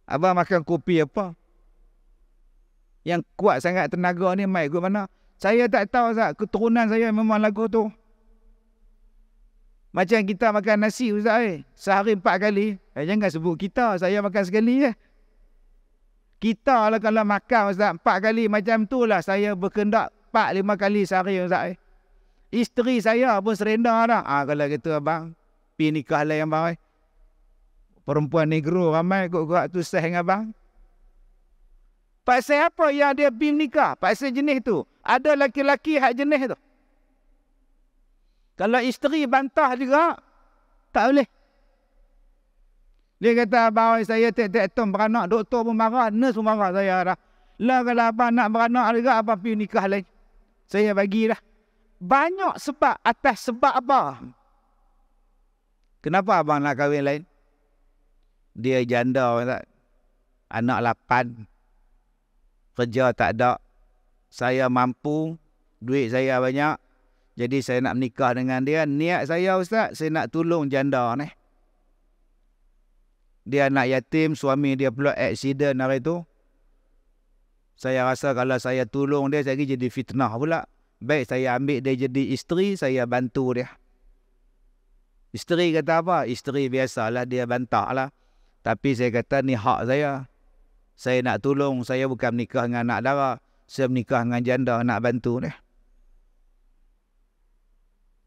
S1: Abang makan kopi apa? Yang kuat sangat tenaga ni mai ke mana? Saya tak tahu, Ustaz. Keturunan saya memang lagu tu. Macam kita makan nasi, Ustaz. Sehari 4 kali. Jangan sebut kita. Saya makan sekali je. Kita lah kalau makan, Ustaz, 4 kali macam tu lah. Saya berkendak 4-5 kali sehari, Ustaz. Isteri saya pun serenda dah. Kalau gitu abang, pergi nikah lain abang. Perempuan negro ramai kot-kot tu sah dengan abang. Pasal apa yang dia pergi nikah? Pasal jenis tu. Ada laki-laki hak jenis tu. Kalau isteri bantah juga, tak boleh. Dia kata, abang saya tiap-tiap tahun beranak, doktor pun marah, nurse pun marah saya dah. Lah kalau abang nak beranak juga, abang pergi nikah lain. Saya bagilah. Banyak sebab. Atas sebab apa? Kenapa abang nak kahwin lain? Dia janda, tak? Anak 8. Kerja tak ada. Saya mampu. Duit saya banyak. Jadi saya nak menikah dengan dia. Niat saya, Ustaz, saya nak tolong janda ni. Dia anak yatim. Suami dia pula aksiden hari tu. Saya rasa kalau saya tolong dia, saya jadi fitnah pula. Baik saya ambil dia jadi isteri, saya bantu dia. Isteri kata apa? Isteri biasalah, dia bantah lah. Tapi saya kata ni hak saya. Saya nak tolong, saya bukan menikah dengan anak dara. Saya menikah dengan janda, nak bantu dia.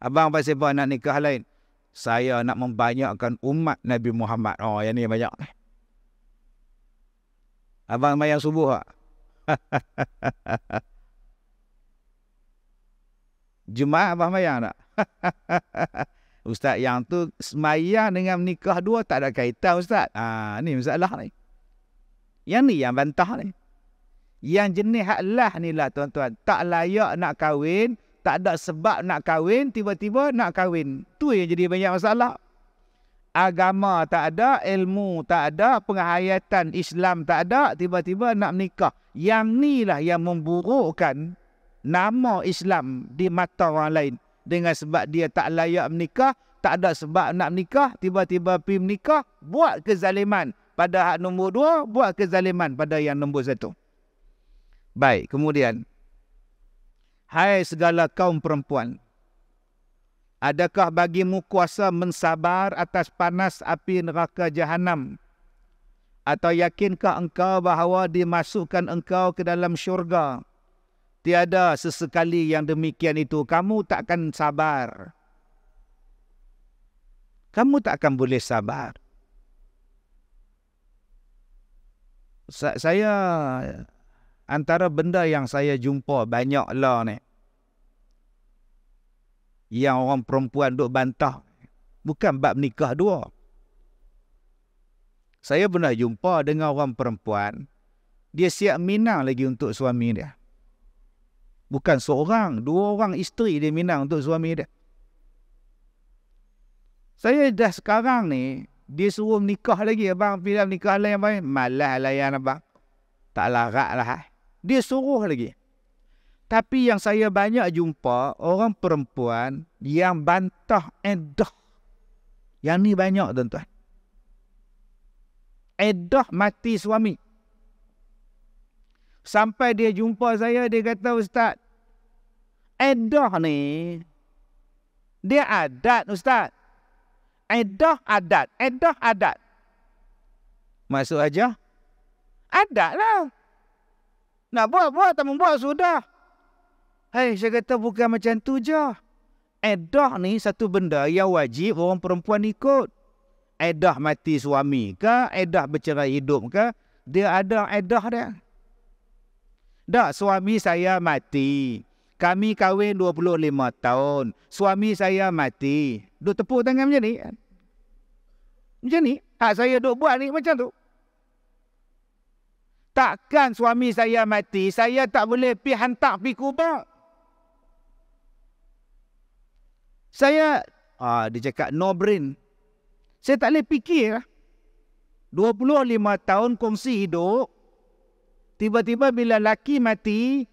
S1: Abang pasal apa nak nikah lain? Saya nak membanyakkan umat Nabi Muhammad. Oh, yang ni banyak. Abang mayang subuh tak? Jumaat abang mayang tak? Ustaz, yang tu semayang dengan menikah dua tak ada kaitan, Ustaz. Ni masalah ni. Yang ni yang bantah ni. Yang jenis hak lah ni lah, tuan-tuan. Tak layak nak kahwin, tak ada sebab nak kahwin, tiba-tiba nak kahwin. Tu yang jadi banyak masalah. Agama tak ada, ilmu tak ada, penghayatan Islam tak ada, tiba-tiba nak menikah. Yang ni lah yang memburukkan nama Islam di mata orang lain. Dengan sebab dia tak layak menikah, tak ada sebab nak menikah, tiba-tiba pergi menikah, buat kezaliman pada hak nombor 2, buat kezaliman pada yang nombor 1. Baik, kemudian, hai segala kaum perempuan, adakah bagimu kuasa mensabar atas panas api neraka jahanam? Atau yakinkah engkau bahawa dimasukkan engkau ke dalam syurga? Tiada sesekali yang demikian itu. Kamu tak akan sabar. Kamu tak akan boleh sabar. Saya antara benda yang saya jumpa banyak lah ni, yang orang perempuan duk bantah, bukan bab nikah dua. Saya pernah jumpa dengan orang perempuan, dia siap minang lagi untuk suami dia. Bukan seorang, 2 orang isteri dia minang untuk suami dia. Saya dah sekarang ni, dia suruh nikah lagi, abang pilih nikah lain abang. Malas layan abang. Tak larat lah. Dia suruh lagi. Tapi yang saya banyak jumpa, orang perempuan yang bantah iddah. Yang ni banyak tuan-tuan. Iddah mati suami. Sampai dia jumpa saya, dia kata, Ustaz, iddah ni, dia adat Ustaz. Iddah adat. Iddah adat. Maksud aja? Adat lah. Nak buat, tak membuat sudah. Hai, saya kata bukan macam tu je. Iddah ni satu benda yang wajib orang perempuan ikut. Iddah mati suami ke, iddah bercerai hidup ke, dia ada iddah dia. Tak, suami saya mati. Kami kahwin 25 tahun. Suami saya mati. Duk tepuk tangan macam ni. Macam ni. Hak saya duk buat ni macam tu. Takkan suami saya mati, saya tak boleh pergi hantar pergi kubur. Saya, dia cakap no brain. Saya tak boleh fikir. 25 tahun kongsi hidup. Tiba-tiba bila laki mati,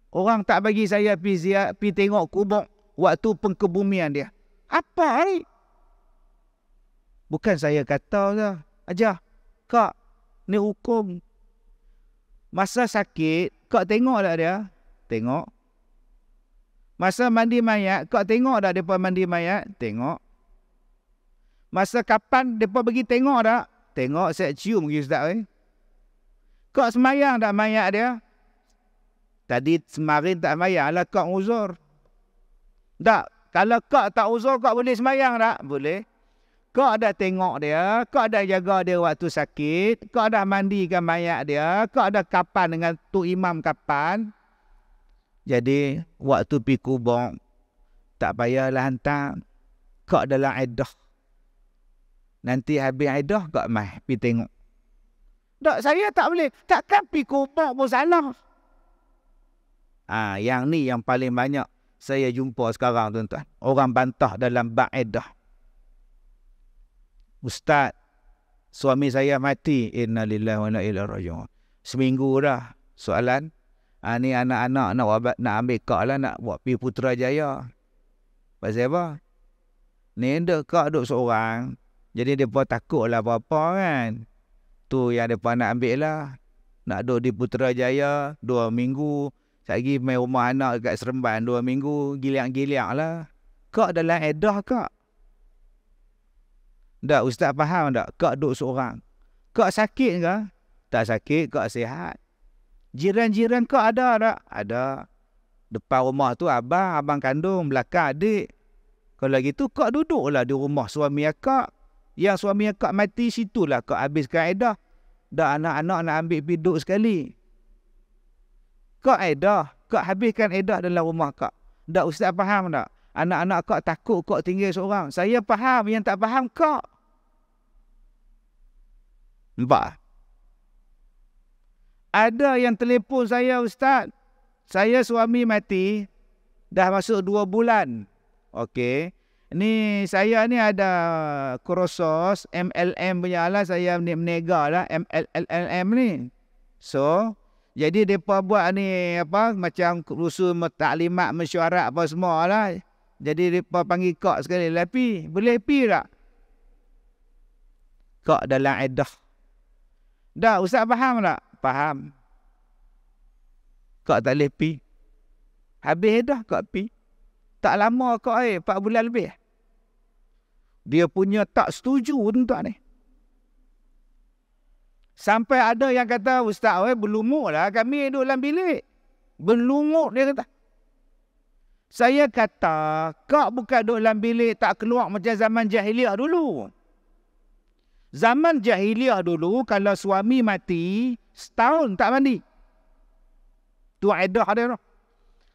S1: orang tak bagi saya pergi tengok kubur waktu pengkebumian dia. Apa ni? Bukan saya kata je. Aja, Kak, ni hukum. Masa sakit, Kak tengok tak dia? Tengok. Masa mandi mayat, Kak tengok tak mereka mandi mayat? Tengok. Masa kapan mereka pergi tengok tak? Tengok, saya cium pergi Ustaz. Kak semayang tak mayat dia? Tadi semarin tak semayang lah, Kak uzur. Tak, kalau Kak tak uzur, Kak boleh semayang tak? Boleh. Kak dah tengok dia, Kak dah jaga dia waktu sakit, Kak dah mandikan mayat dia, Kak dah kapan dengan tu imam kapan. Jadi, waktu pergi kubur, tak payahlah hantar. Kak dalam iddah. Nanti habis iddah, Kak mai pergi tengok. Tak, saya tak boleh. Takkan pergi kubur pun salah. Yang ni yang paling banyak saya jumpa sekarang, tuan-tuan. Orang bantah dalam bab iddah. Ustaz, suami saya mati. Innalillahi wa inna ilaihi raji'un. Seminggu dah. Soalan, ni anak-anak nak ambil Kak lah, nak buat pergi Putrajaya. Pasal apa? Ni Kak duduk seorang. Jadi mereka takutlah apa-apa kan. Tu yang mereka nak ambil lah. Nak duduk di Putrajaya 2 minggu. Lagi main rumah anak dekat Seremban 2 minggu. Giliak-giliak lah. Kak dalam iddah Kak. Tak, Ustaz faham tak? Kak duduk seorang. Kak sakit ke? Tak sakit, Kak sihat. Jiran-jiran Kak ada tak? Ada. Depan rumah tu abang kandung, belakang adik. Kalau gitu Kak duduklah di rumah suami Kak. Yang suami Kak mati, situlah Kak habiskan iddah. Dah anak-anak nak ambil pergi duduk sekali. Kak iddah. Kak habiskan iddah dalam rumah Kak. Tak, Ustaz faham tak? Anak-anak Kak takut Kak tinggal seorang. Saya faham, yang tak faham Kak. Nampak? Ada yang telefon saya, Ustaz. Saya suami mati. Dah masuk 2 bulan. Okey. Ni saya ni ada kursus MLM punya lah. Saya menega lah MLM ni. So, jadi mereka buat ni apa macam rusun taklimat mesyuarat apa semua lah. Jadi mereka panggil Kak sekali. Tapi boleh pi tak? Kak dalam iddah. Dah, Ustaz faham tak? Faham. Kak tak boleh pi. Habis dah Kak pi. Tak lama Kak 4 bulan lebih. Dia punya tak setuju tuan-tuan ni. Sampai ada yang kata, Ustaz berlumur lah kami duduk dalam bilik. Berlumur dia kata. Saya kata, Kak bukan duduk dalam bilik tak keluar macam zaman jahiliah dulu. Zaman jahiliah dulu, kalau suami mati, setahun tak mandi. Tu iddah dia.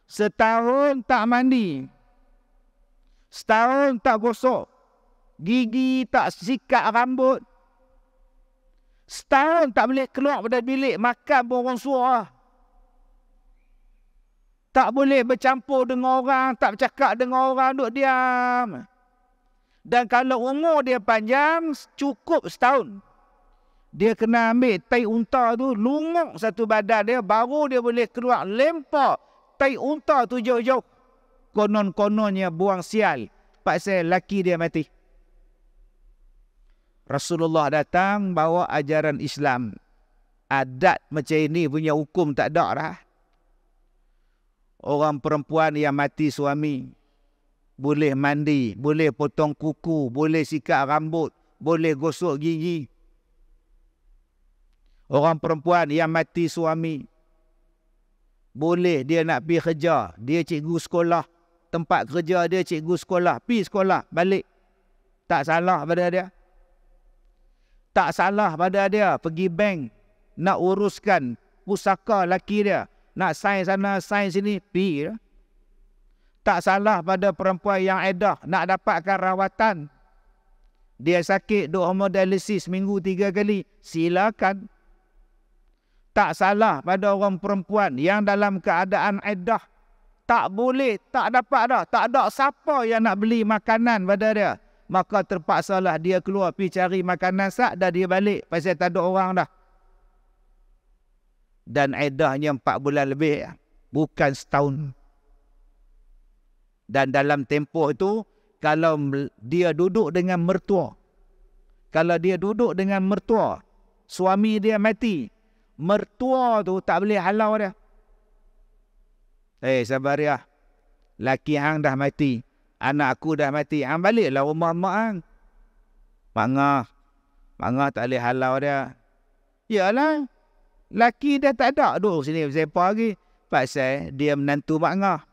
S1: Setahun tak mandi. Setahun tak gosok gigi, tak sikat rambut. Setahun tak boleh keluar dari bilik, makan pun orang suruh. Tak boleh bercampur dengan orang, tak bercakap dengan orang, duduk diam. Dan kalau umur dia panjang, cukup setahun. Dia kena ambil tai unta tu, lumuk satu badan dia, baru dia boleh keluar, lempar tai unta tu jauh-jauh. Konon-kononnya buang sial, pasal laki dia mati. Rasulullah datang bawa ajaran Islam. Adat macam ini punya hukum tak ada dah. Orang perempuan yang mati suami boleh mandi, boleh potong kuku, boleh sikat rambut, boleh gosok gigi. Orang perempuan yang mati suami boleh dia nak pergi kerja, dia cikgu sekolah, tempat kerja dia cikgu sekolah, pergi sekolah, balik. Tak salah pada dia. Tak salah pada dia pergi bank nak uruskan pusaka laki dia, nak sign sana sign sini, pergi. Tak salah pada perempuan yang iddah nak dapatkan rawatan. Dia sakit duk hemodialisis minggu 3 kali, silakan. Tak salah pada orang perempuan yang dalam keadaan iddah tak boleh, tak dapat dah, tak ada siapa yang nak beli makanan pada dia. Maka terpaksalah dia keluar pergi cari makanan sak, dah dia balik pasal tak ada orang dah. Dan iddahnya 4 bulan lebih, bukan setahun. Dan dalam tempoh itu, kalau dia duduk dengan mertua, suami dia mati, mertua tu tak boleh halau dia. Sabar ya, laki hang dah mati, anak aku dah mati, hang baliklah rumah mak hang. Mangah tak boleh halau dia. Yalah, laki dah tak ada duduk sini bersepah lagi, pasal dia menantu mangah.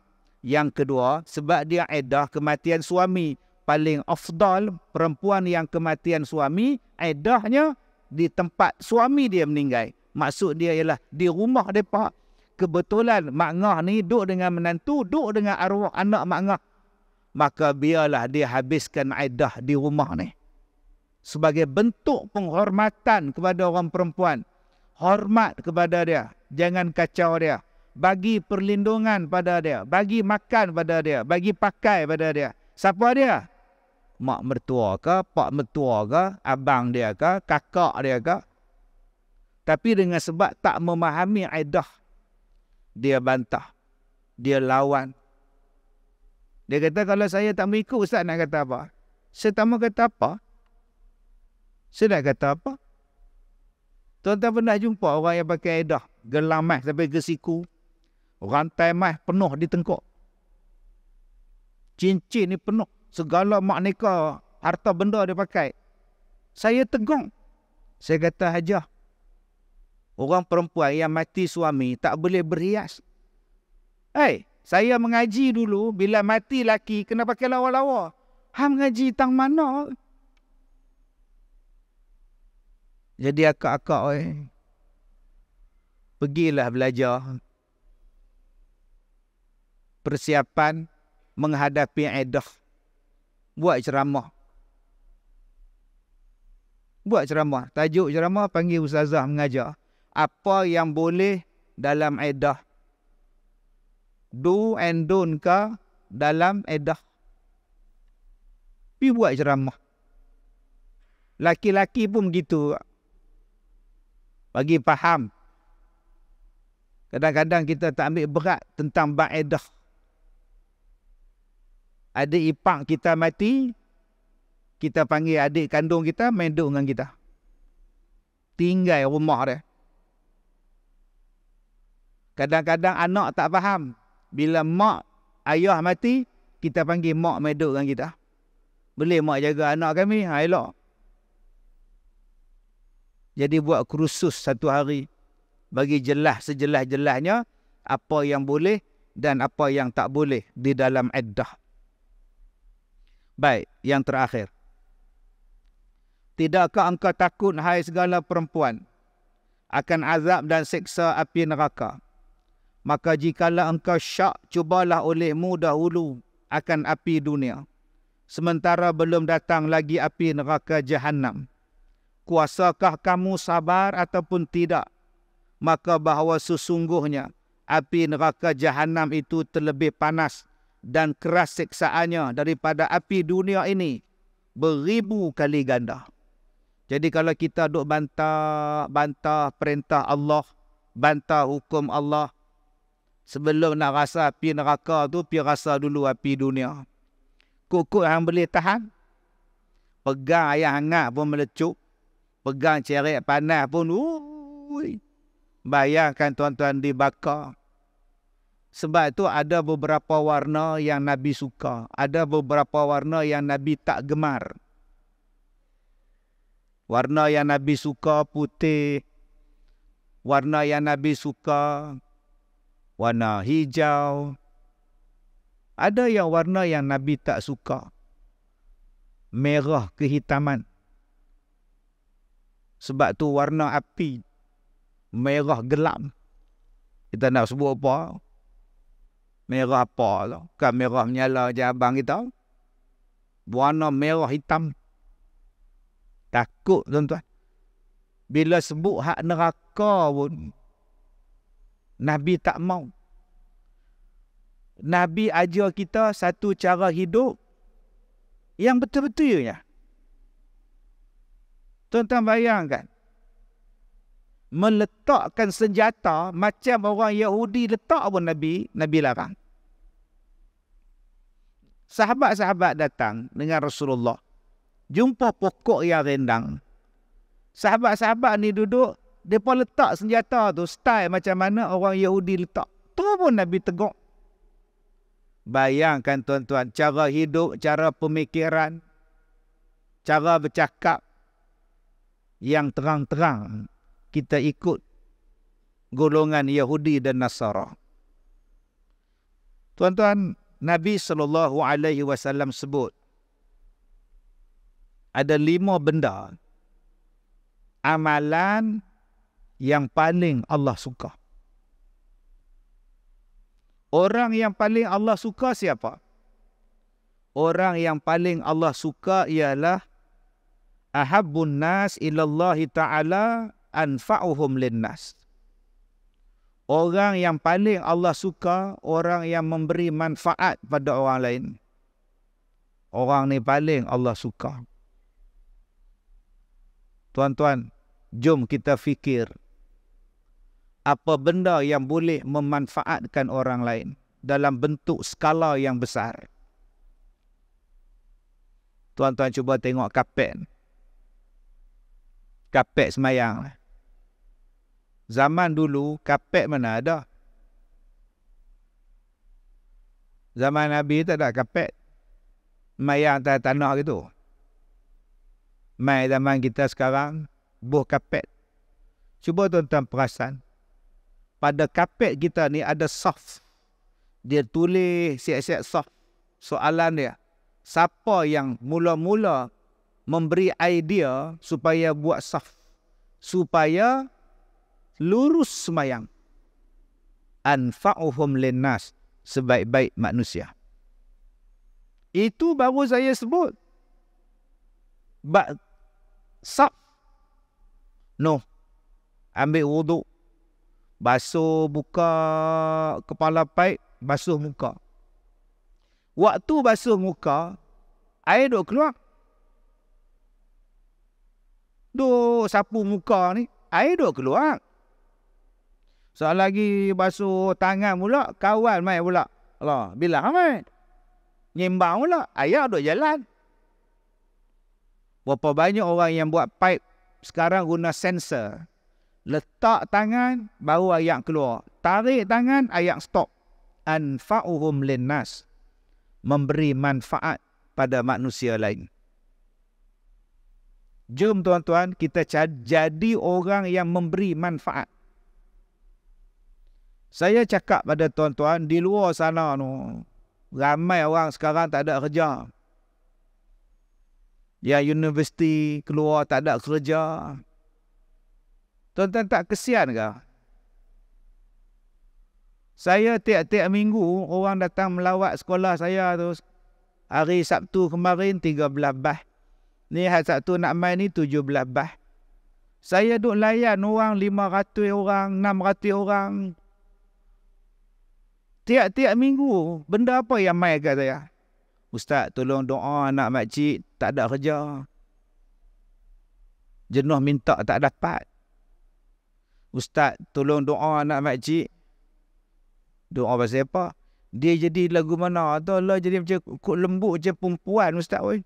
S1: Yang kedua, sebab dia iddah kematian suami. Paling afdal perempuan yang kematian suami, iddahnya di tempat suami dia meninggal. Maksud dia ialah di rumah mereka. Kebetulan mak ngah ni duduk dengan menantu, duduk dengan arwah anak mak ngah. Maka biarlah dia habiskan iddah di rumah ni. Sebagai bentuk penghormatan kepada orang perempuan. Hormat kepada dia. Jangan kacau dia. Bagi perlindungan pada dia. Bagi makan pada dia. Bagi pakai pada dia. Siapa dia? Mak mertua ke? Pak mertua ke? Abang dia ke? Kakak dia ke? Tapi dengan sebab tak memahami iddah, dia bantah. Dia lawan. Dia kata, kalau saya tak mengikut, Ustaz nak kata apa? Saya tak mau kata apa? Saya nak kata apa? Tuan-tuan pernah jumpa orang yang pakai iddah, gelang mas sampai ke siku, rantai mas penuh di tengkuk, cincin ni penuh, segala maknika harta benda dia pakai. Saya tegung. Saya kata, hajah, orang perempuan yang mati suami tak boleh berhias. Saya mengaji dulu, bila mati laki kena pakai lawa-lawa. Hang mengaji tang mana? Jadi akak-akak, pergilah belajar persiapan menghadapi iddah. Buat ceramah. Tajuk ceramah panggil ustazah mengajar. Apa yang boleh dalam iddah. Do and don't ke dalam iddah. Pergi buat ceramah. Laki-laki pun begitu. Bagi faham. Kadang-kadang kita tak ambil berat tentang bab iddah. Adik ipar kita mati, kita panggil adik kandung kita main duduk dengan kita. Tinggal rumah dia. Kadang-kadang anak tak faham. Bila mak, ayah mati, kita panggil mak main duduk dengan kita. Boleh mak jaga anak kami? Elok. Jadi buat kursus 1 hari. Bagi jelas sejelas-jelasnya apa yang boleh dan apa yang tak boleh di dalam iddah. Baik, yang terakhir. Tidakkah engkau takut, hai segala perempuan, akan azab dan seksa api neraka? Maka jikalau engkau syak, cubalah olehmu dahulu akan api dunia, sementara belum datang lagi api neraka Jahannam. Kuasakah kamu sabar ataupun tidak? Maka bahawa sesungguhnya api neraka Jahannam itu terlebih panas dan keras siksaannya daripada api dunia ini beribu kali ganda. Jadi kalau kita duk bantah perintah Allah, bantah hukum Allah, sebelum nak rasa api neraka tu, pergi rasa dulu api dunia. Kukuk yang boleh tahan. Pegang air hangat pun melecup. Pegang cerek panas pun, bayangkan tuan-tuan dibakar. Sebab itu ada beberapa warna yang Nabi suka. Ada beberapa warna yang Nabi tak gemar. Warna yang Nabi suka putih. Warna yang Nabi suka warna hijau. Ada yang warna yang Nabi tak suka. Merah kehitaman. Sebab tu warna api. Merah gelap. Kita nak sebut apa? Merah apa lah? Bukan merah menyala je abang kita. Warna merah hitam. Takut tuan-tuan. Bila sebut hak neraka pun, Nabi tak mau. Nabi ajar kita satu cara hidup yang betul-betulnya. Tuan-tuan bayangkan. Meletakkan senjata macam orang Yahudi letak pun Nabi larang. Sahabat-sahabat datang dengan Rasulullah. Jumpa pokok yang rendang. Sahabat-sahabat ni duduk, mereka letak senjata tu style macam mana orang Yahudi letak. Tu pun Nabi tegur. Bayangkan tuan-tuan, cara hidup, cara pemikiran, cara bercakap yang terang-terang kita ikut golongan Yahudi dan Nasara. Tuan-tuan, Nabi SAW sebut ada 5 benda amalan yang paling Allah suka. Orang yang paling Allah suka siapa? Orang yang paling Allah suka ialah ahabbun nas ilallahi ta'ala anfa'uhum linnas. Orang yang paling Allah suka, orang yang memberi manfaat pada orang lain. Orang ni paling Allah suka. Tuan-tuan, jom kita fikir apa benda yang boleh memanfaatkan orang lain dalam bentuk skala yang besar. Tuan-tuan cuba tengok kapet. Kapet semayang. Zaman dulu, kapet mana ada? Zaman Nabi tak ada kapet. Semayang atas tanah gitu. Mai zaman kita sekarang, buh kapet. Cuba tuan-tuan perasan. Pada kapet kita ni ada soft. Dia tulis siap-siap soft. Soalan dia, siapa yang mula-mula memberi idea supaya buat soft? Supaya lurus semayang. Anfa'uhum linnas, sebaik-baik manusia. Itu baru saya sebut. Saf. No. Ambil wuduk. Basuh buka kepala paip, basuh muka. Waktu basuh muka, air duk keluar. Duk sapu muka ni, air duk keluar. Soal lagi basuh tangan pula, kawan mai pula. Allah, bila mai? Nyimbang pula, air duk jalan. Berapa banyak orang yang buat pipe sekarang guna sensor. Letak tangan, baru air keluar. Tarik tangan, air stop. Anfa'uhum linnas. Memberi manfaat pada manusia lain. Jom tuan-tuan, kita jadi orang yang memberi manfaat. Saya cakap pada tuan-tuan, di luar sana no, ramai orang sekarang tak ada kerja. Yang universiti keluar tak ada kerja. Tuan-tuan tak kesian ke? Saya tiap-tiap minggu orang datang melawat sekolah saya tu. Hari Sabtu kemarin 13 bah. Ni hari Sabtu nak main ni 17 bah. Saya duk layan orang 500 orang, 600 orang. Tiap-tiap minggu. Benda apa yang main kat saya? Ustaz, tolong doa anak makcik tak ada kerja. Jenuh minta tak dapat. Ustaz, tolong doa anak makcik. Doa pasal apa? Dia jadi lagu mana? Atau lah jadi macam kok lembut macam perempuan, Ustaz. Oi.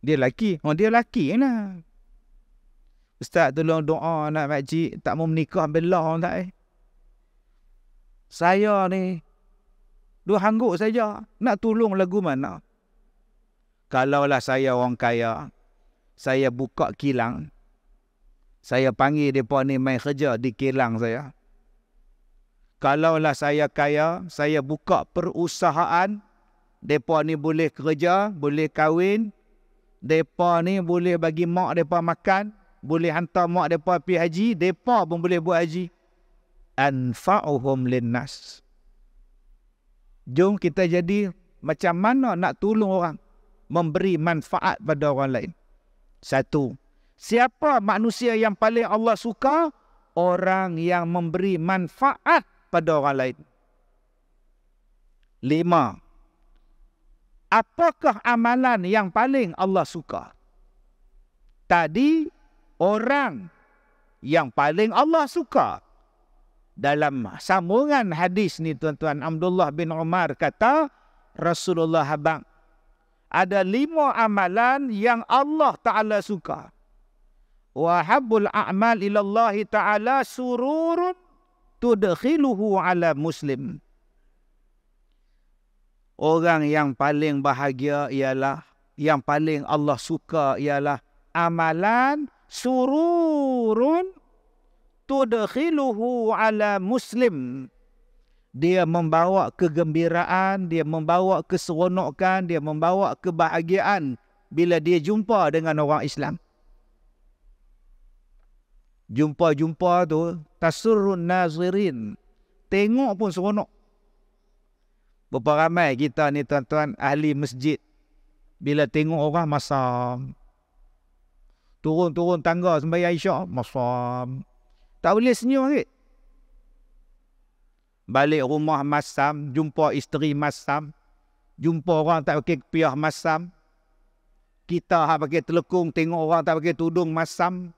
S1: Dia lelaki. Oh, dia lelaki lah. Ustaz, tolong doa anak makcik tak mau menikah bela tak. Saya ni dua hangguk saja. Nak tolong lagu mana? Kalaulah saya orang kaya, saya buka kilang. Saya panggil mereka ni main kerja di kilang saya. Kalaulah saya kaya, saya buka perusahaan. Mereka ni boleh kerja, boleh kahwin. Mereka ni boleh bagi mak mereka makan. Boleh hantar mak mereka pergi haji. Mereka pun boleh buat haji. Anfa'uhum linnas. Jom kita jadi macam mana nak tolong orang. Memberi manfaat pada orang lain. Satu. Siapa manusia yang paling Allah suka? Orang yang memberi manfaat pada orang lain. 5. Apakah amalan yang paling Allah suka? Tadi, orang yang paling Allah suka. Dalam sambungan hadis ni tuan-tuan, Abdullah bin Umar kata, Rasulullah habang, ada 5 amalan yang Allah Ta'ala suka. Wa habbul a'mal ilallahi ta'ala sururun tudkhiluhu ala muslim. Orang yang paling bahagia ialah, yang paling Allah suka ialah amalan sururun tudkhiluhu ala muslim. Dia membawa kegembiraan, dia membawa keseronokan, dia membawa kebahagiaan bila dia jumpa dengan orang Islam. Jumpa-jumpa tu tasurrun nazirin. Tengok pun seronok. Berapa ramai kita ni tuan-tuan ahli masjid. Bila tengok orang masam. Turun-turun tangga sembahyang Isyak masam. Tak boleh senyum lagi. Balik rumah masam, jumpa isteri masam. Jumpa orang tak pakai kepiah masam. Kita hak pakai telekung tengok orang tak pakai tudung masam.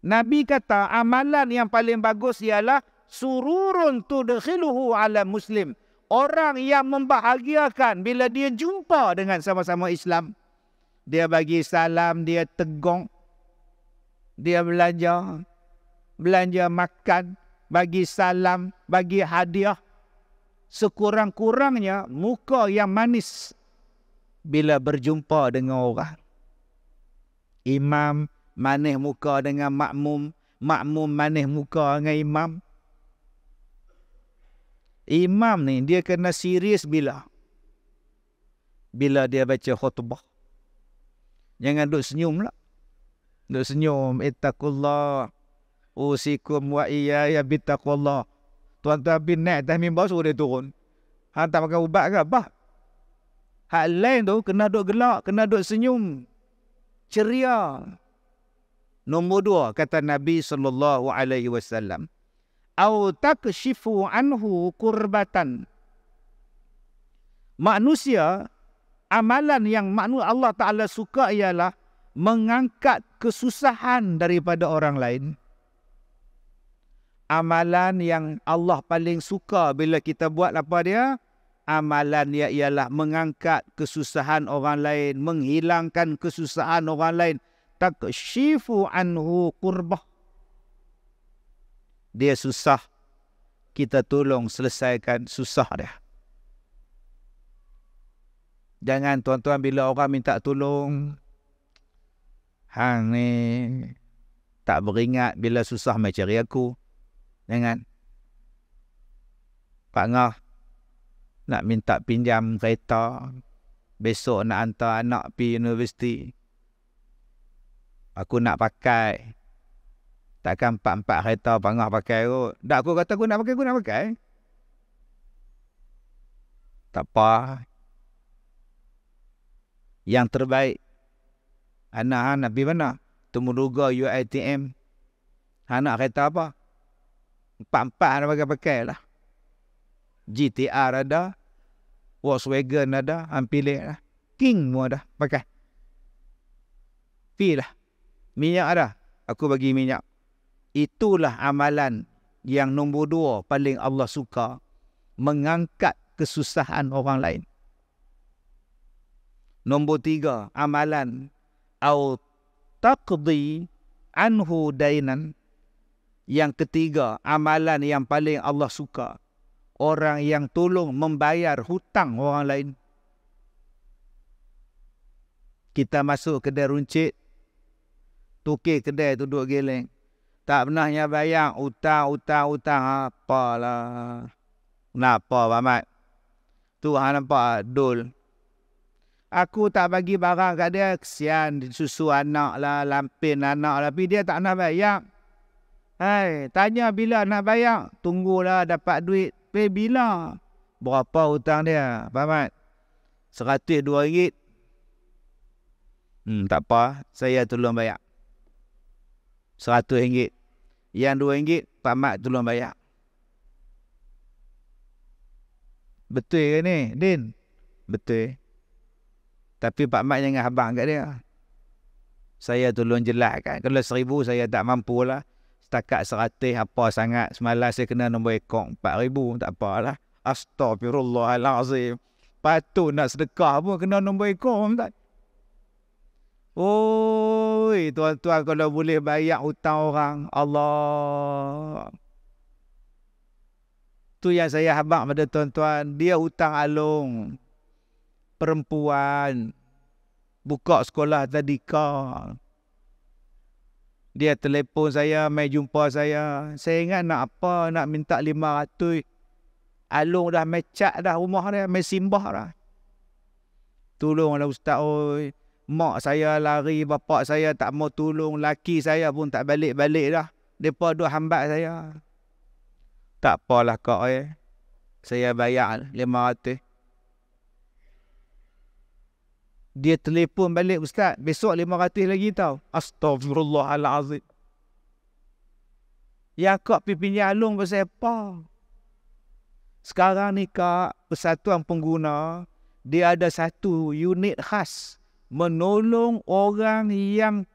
S1: Nabi kata amalan yang paling bagus ialah sururun tudkhiluhu ala muslim. Orang yang membahagiakan bila dia jumpa dengan sama-sama Islam. Dia bagi salam, dia tegung. Dia belanja makan, bagi salam, bagi hadiah. Sekurang-kurangnya muka yang manis bila berjumpa dengan orang. Imam manis muka dengan makmum, makmum manis muka dengan imam. Imam ni dia kena serius bila dia baca khutbah. Jangan duk senyum lah. Duk senyum, ittaqullah, usikum wa iyaya bittaqullah. Tuan-tuan bin naik atas mimbar suruh dia turun. Hang tak makan ubat ke apa? Hak lain tu kena duk gelak, kena duk senyum. Ceria. Nombor 2 kata Nabi SAW. Au takshifu anhu kurbatan. Manusia, amalan yang Allah Ta'ala suka ialah mengangkat kesusahan daripada orang lain. Amalan yang Allah paling suka bila kita buat apa dia? Amalan dia ialah mengangkat kesusahan orang lain, menghilangkan kesusahan orang lain. Takshifu anhu kurbah. Dia susah, kita tolong selesaikan susah dia. Jangan tuan-tuan bila orang minta tolong, hang ni tak beringat bila susah mai cari aku. Jangan. Pak Ngah nak minta pinjam kereta, besok nak hantar anak pergi universiti. Aku nak pakai. Takkan 4-4 kereta pangah pakai kot. Tak, aku kata aku nak pakai. Tak apa. Yang terbaik. Anak nak pergi mana? Temuduga UiTM. Anak kereta apa? 4-4 nak pakai lah. GTR ada. Volkswagen ada. Pilih lah. King pun ada. Pakai. Pergi lah. Minyak ada. Aku bagi minyak. Itulah amalan yang nombor 2 paling Allah suka. Mengangkat kesusahan orang lain. Nombor 3, amalan au taqdi anhu dainan. Yang ketiga, amalan yang paling Allah suka, orang yang tolong membayar hutang orang lain. Kita masuk kedai runcit, tukir kedai tu duduk geleng. Tak pernahnya bayar hutang. Apalah. Kenapa, Pak Mat? Tu hang nampak dul. Aku tak bagi barang kat dia, kesian susu anak lah, lampin anak lah, tapi dia tak nak bayar. Hai, tanya bila nak bayar, tunggulah dapat duit. Bila? Berapa hutang dia, Pak Mat? RM102. Tak apa, saya tolong bayar. RM100. Yang RM2, Pak Mat tolong bayar. Betul ke ni, Din? Betul. Tapi Pak Mat jangan habang kat dia. Saya tolong jelaskan. Kalau 1,000 saya tak mampu lah. Setakat 100 apa sangat. Semalam saya kena nombor ekor 4,000. Tak apalah. Astaghfirullahalazim. Patut nak sedekah pun kena nombor ekor. Tak? Oi, tuan-tuan kalau boleh bayar hutang orang. Allah. Tu yang saya habang pada tuan-tuan. Dia hutang alung. Perempuan. Buka sekolah tadika. Dia telefon saya, mai jumpa saya. Saya ingat nak apa, nak minta 500. Alung dah mecat dah rumah dia, mai simbah dah. Tolonglah ustaz oi. Mak saya lari, bapak saya tak mau tolong, laki saya pun tak balik-balik dah. Depa duk hambat saya. Tak apalah kak saya bayar 500. Dia telefon balik, ustaz, besok 500 lagi tau. Astaghfirullahalazim. Ya kak pergi pinjam alung pasal apa? Sekarang ni kak, Persatuan Pengguna, dia ada satu unit khas menolong orang yang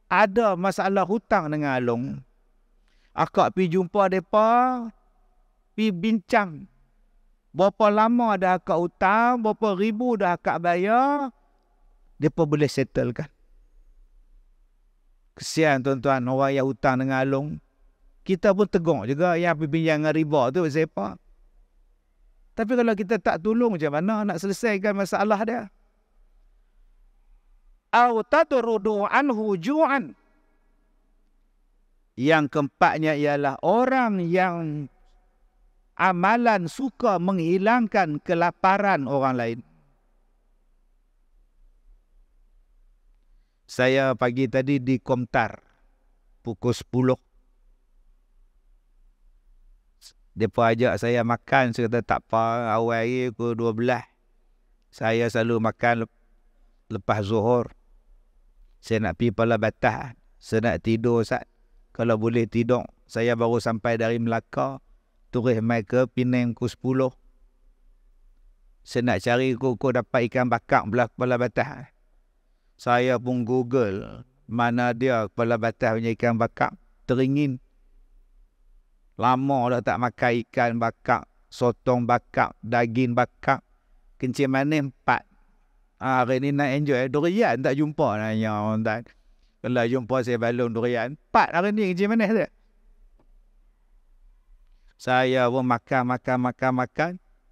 S1: ada masalah hutang dengan alung. Akak pergi jumpa mereka, pergi bincang. Berapa lama dah akak hutang, berapa ribu dah akak bayar, mereka boleh settlekan. Kesian tuan-tuan, orang yang hutang dengan alung. Kita pun tegur juga yang pergi pinjam dengan riba tu pasal apa. Tapi kalau kita tak tolong, macam mana nak selesaikan masalah dia? Au tadrudu anhu ju'an. Yang keempatnya ialah orang yang amalan suka menghilangkan kelaparan orang lain. Saya pagi tadi di Komtar pukul 10. Mereka ajak saya makan. Saya kata tak apa, awal hari pukul 12. Saya selalu makan lepas zuhur. Saya nak pergi Pala Batah. Saya nak tidur, Ustaz. Kalau boleh tidur. Saya baru sampai dari Melaka. Turih mai ke Penang pukul 10. Saya nak cari kok dapat ikan bakar belah Pala Batah. Saya pun Google mana dia Pala Batah punya ikan bakar. Teringin. Lama dah tak makan ikan bakar, sotong bakar, daging bakar. Kencing manis 4. Hari ni nak enjoy. Durian tak jumpa nanya orang tak. Kalau jumpa saya balung durian. 4 hari ni kencing manis dia. Saya pun makan.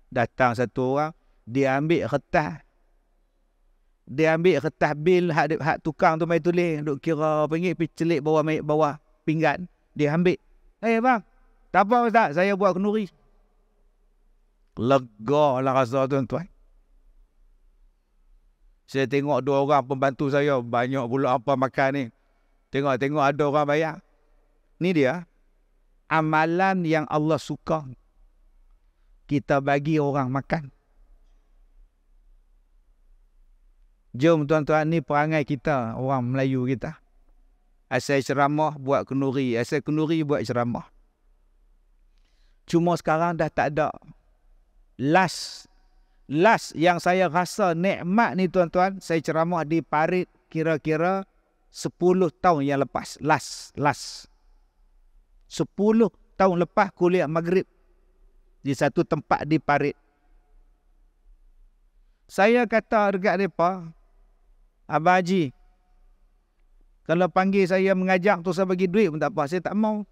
S1: Datang satu orang. Dia ambil kertas. Bil hak tukang tu mai tulis. Duk kira pengit pergi celik bawah pinggan. Dia ambil. Bang. Tak apa Ustaz, saya buat kenduri. Lega lah rasa tuan-tuan. Saya tengok 2 orang pembantu saya. Banyak pula apa makan ni. Tengok ada orang bayar. Ni dia amalan yang Allah suka. Kita bagi orang makan. Jom tuan-tuan, ni perangai kita, orang Melayu kita. Asal ceramah buat kenduri, asal kenduri buat ceramah. Cuma sekarang dah tak ada. Last yang saya rasa nikmat ni tuan-tuan, saya ceramah di Parit kira-kira 10 tahun yang lepas. Last 10 tahun lepas kuliah maghrib di satu tempat di Parit. Saya kata dekat mereka, Abang Haji, kalau panggil saya mengajar tu saya bagi duit pun tak apa, saya tak mau.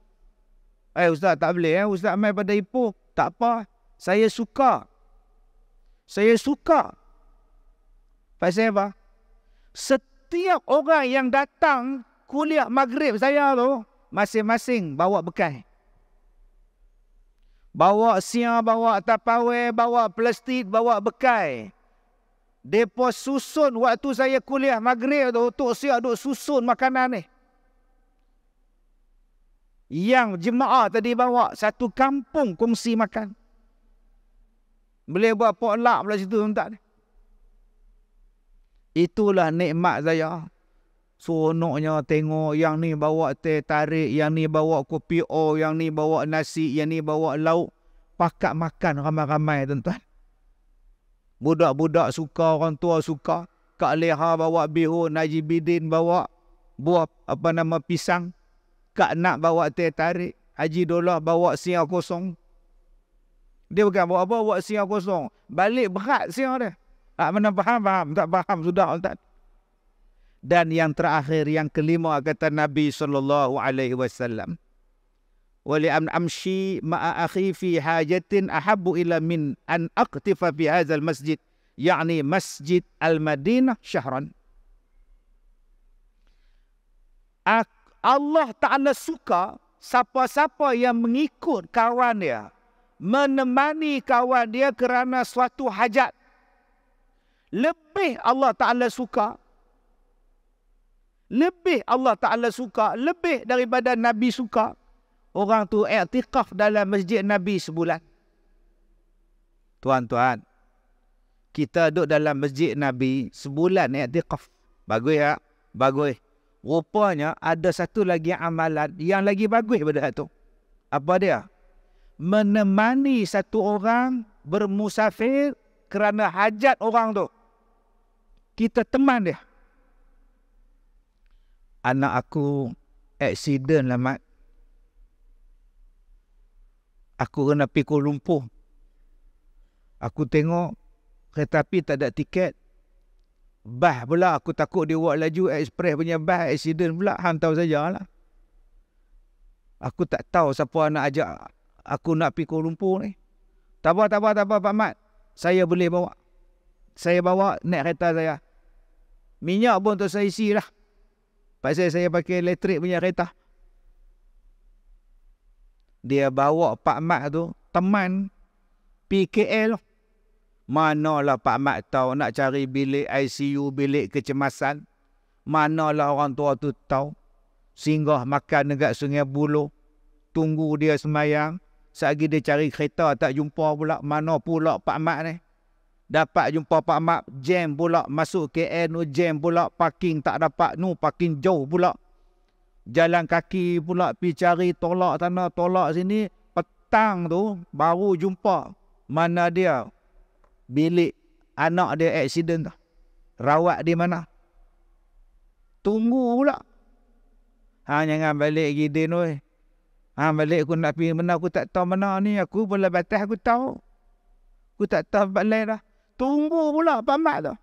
S1: Ustaz tak boleh, Ustaz mai pada Ipoh. Tak apa, saya suka. Pasal apa? Setiap orang yang datang kuliah maghrib saya tu, masing-masing bawa bekal. Bawa siang, bawa tapawai, bawa plastik, bawa bekal. Depa susun waktu saya kuliah maghrib tu, Tok Siap duk susun makanan ni. Yang jemaah tadi bawa, satu kampung kongsi makan. Boleh buat potluck pula situ tak ni. Itulah nikmat saya. Seronoknya tengok yang ni bawa teh tarik, yang ni bawa kopi o, yang ni bawa nasi, yang ni bawa lauk. Pakat makan ramai-ramai tuan-tuan. Budak-budak suka, orang tua suka. Kak Leha bawa bihun, Haji Bidin bawa buah pisang. Kak Nak bawa teh tarik, Haji Dolah bawa siang kosong. Dia bukan bawa apa, bawa siang kosong. Balik berat siang dia. Mana faham, tak faham sudah tak. Dan yang terakhir, yang kelima, kata Nabi SAW, wali amshi ma'a akhi fi hajatin ahabbu ila min an aqtifa fi hadzal masjid, yakni Masjid Al-Madinah syahran. Allah Ta'ala suka siapa-siapa yang mengikut kawan dia, menemani kawan dia kerana suatu hajat. Lebih Allah Ta'ala suka, lebih daripada Nabi suka, orang tu i'tikaf dalam masjid Nabi sebulan. Tuan-tuan, kita duduk dalam masjid Nabi sebulan i'tikaf. Bagus tak? Bagus. Rupanya ada satu lagi amalan yang lagi bagus daripada itu. Apa dia? Menemani satu orang bermusafir kerana hajat orang tu. Kita teman dia. Anak aku aksiden lah, Mat. Aku kena pergi Kuala Lumpur. Aku tengok kereta api tak ada tiket. Bas pula aku takut dia buat laju ekspres punya bas, aksiden pula. Hang tahu sajalah. Aku tak tahu siapa nak ajak aku nak pergi Kuala Lumpur ni. Tak apa Pak Mat. Saya boleh bawa. Saya bawa naik kereta saya. Minyak pun untuk saya isi lah. Pasal saya pakai elektrik punya kereta. Dia bawa Pak Mat tu, teman, PKL. Manalah Pak Mat tahu nak cari bilik ICU, bilik kecemasan. Manalah orang tua tu tahu. Singgah makan dekat Sungai Buloh. Tunggu dia semayang. Selagi dia cari kereta tak jumpa pula. Mana pula Pak Mat ni. Dapat jumpa Pak Mat, jam pula. Masuk KL tu jam pula. Parking tak dapat. Parking jauh pula. Jalan kaki pula pergi cari tolak sana, tolak sini. Petang tu baru jumpa mana dia bilik anak dia aksiden tu. Rawat di mana. Tunggu pula. Jangan balik Gidin oi. Balik aku nak pergi mana, aku tak tahu mana ni. Aku bola batas aku tahu. Aku tak tahu balik dah. Tunggu pula Pak Mat tu.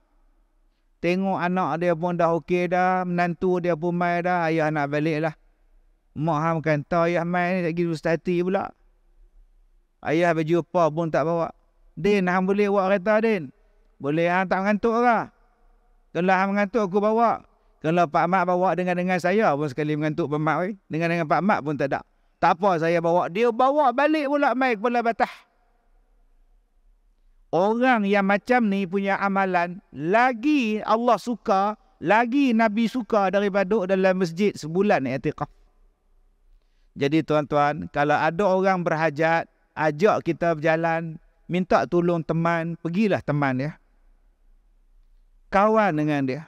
S1: Tengok anak dia pun dah okey dah. Menantu dia pun mai dah. Ayah nak balik lah. Mak ham kata ayah mai ni tak pergi ustati pula. Ayah baju apa pun tak bawa. Din, ham boleh bawa kereta Din? Boleh, ham tak mengantuk ke? Kalau ham mengantuk aku bawa. Kalau Pak Mat bawa dengan saya pun sekali mengantuk Pak Mat. Dengan Pak Mat pun tak ada. Tak apa saya bawa. Dia bawa balik pula mai kepala batah. Orang yang macam ni punya amalan, lagi Allah suka, lagi Nabi suka daripada duduk dalam masjid sebulan i'tikaf. Jadi tuan-tuan, kalau ada orang berhajat, ajak kita berjalan, minta tolong teman, pergilah teman ya. Kawan dengan dia.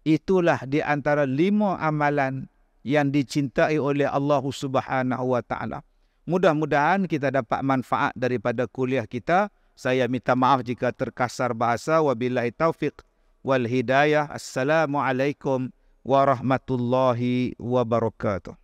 S1: Itulah di antara 5 amalan yang dicintai oleh Allah Subhanahu wa taala. Mudah-mudahan kita dapat manfaat daripada kuliah kita. Saya minta maaf jika terkasar bahasa. Wabillahi taufiq wal hidayah. Assalamualaikum warahmatullahi wabarakatuh.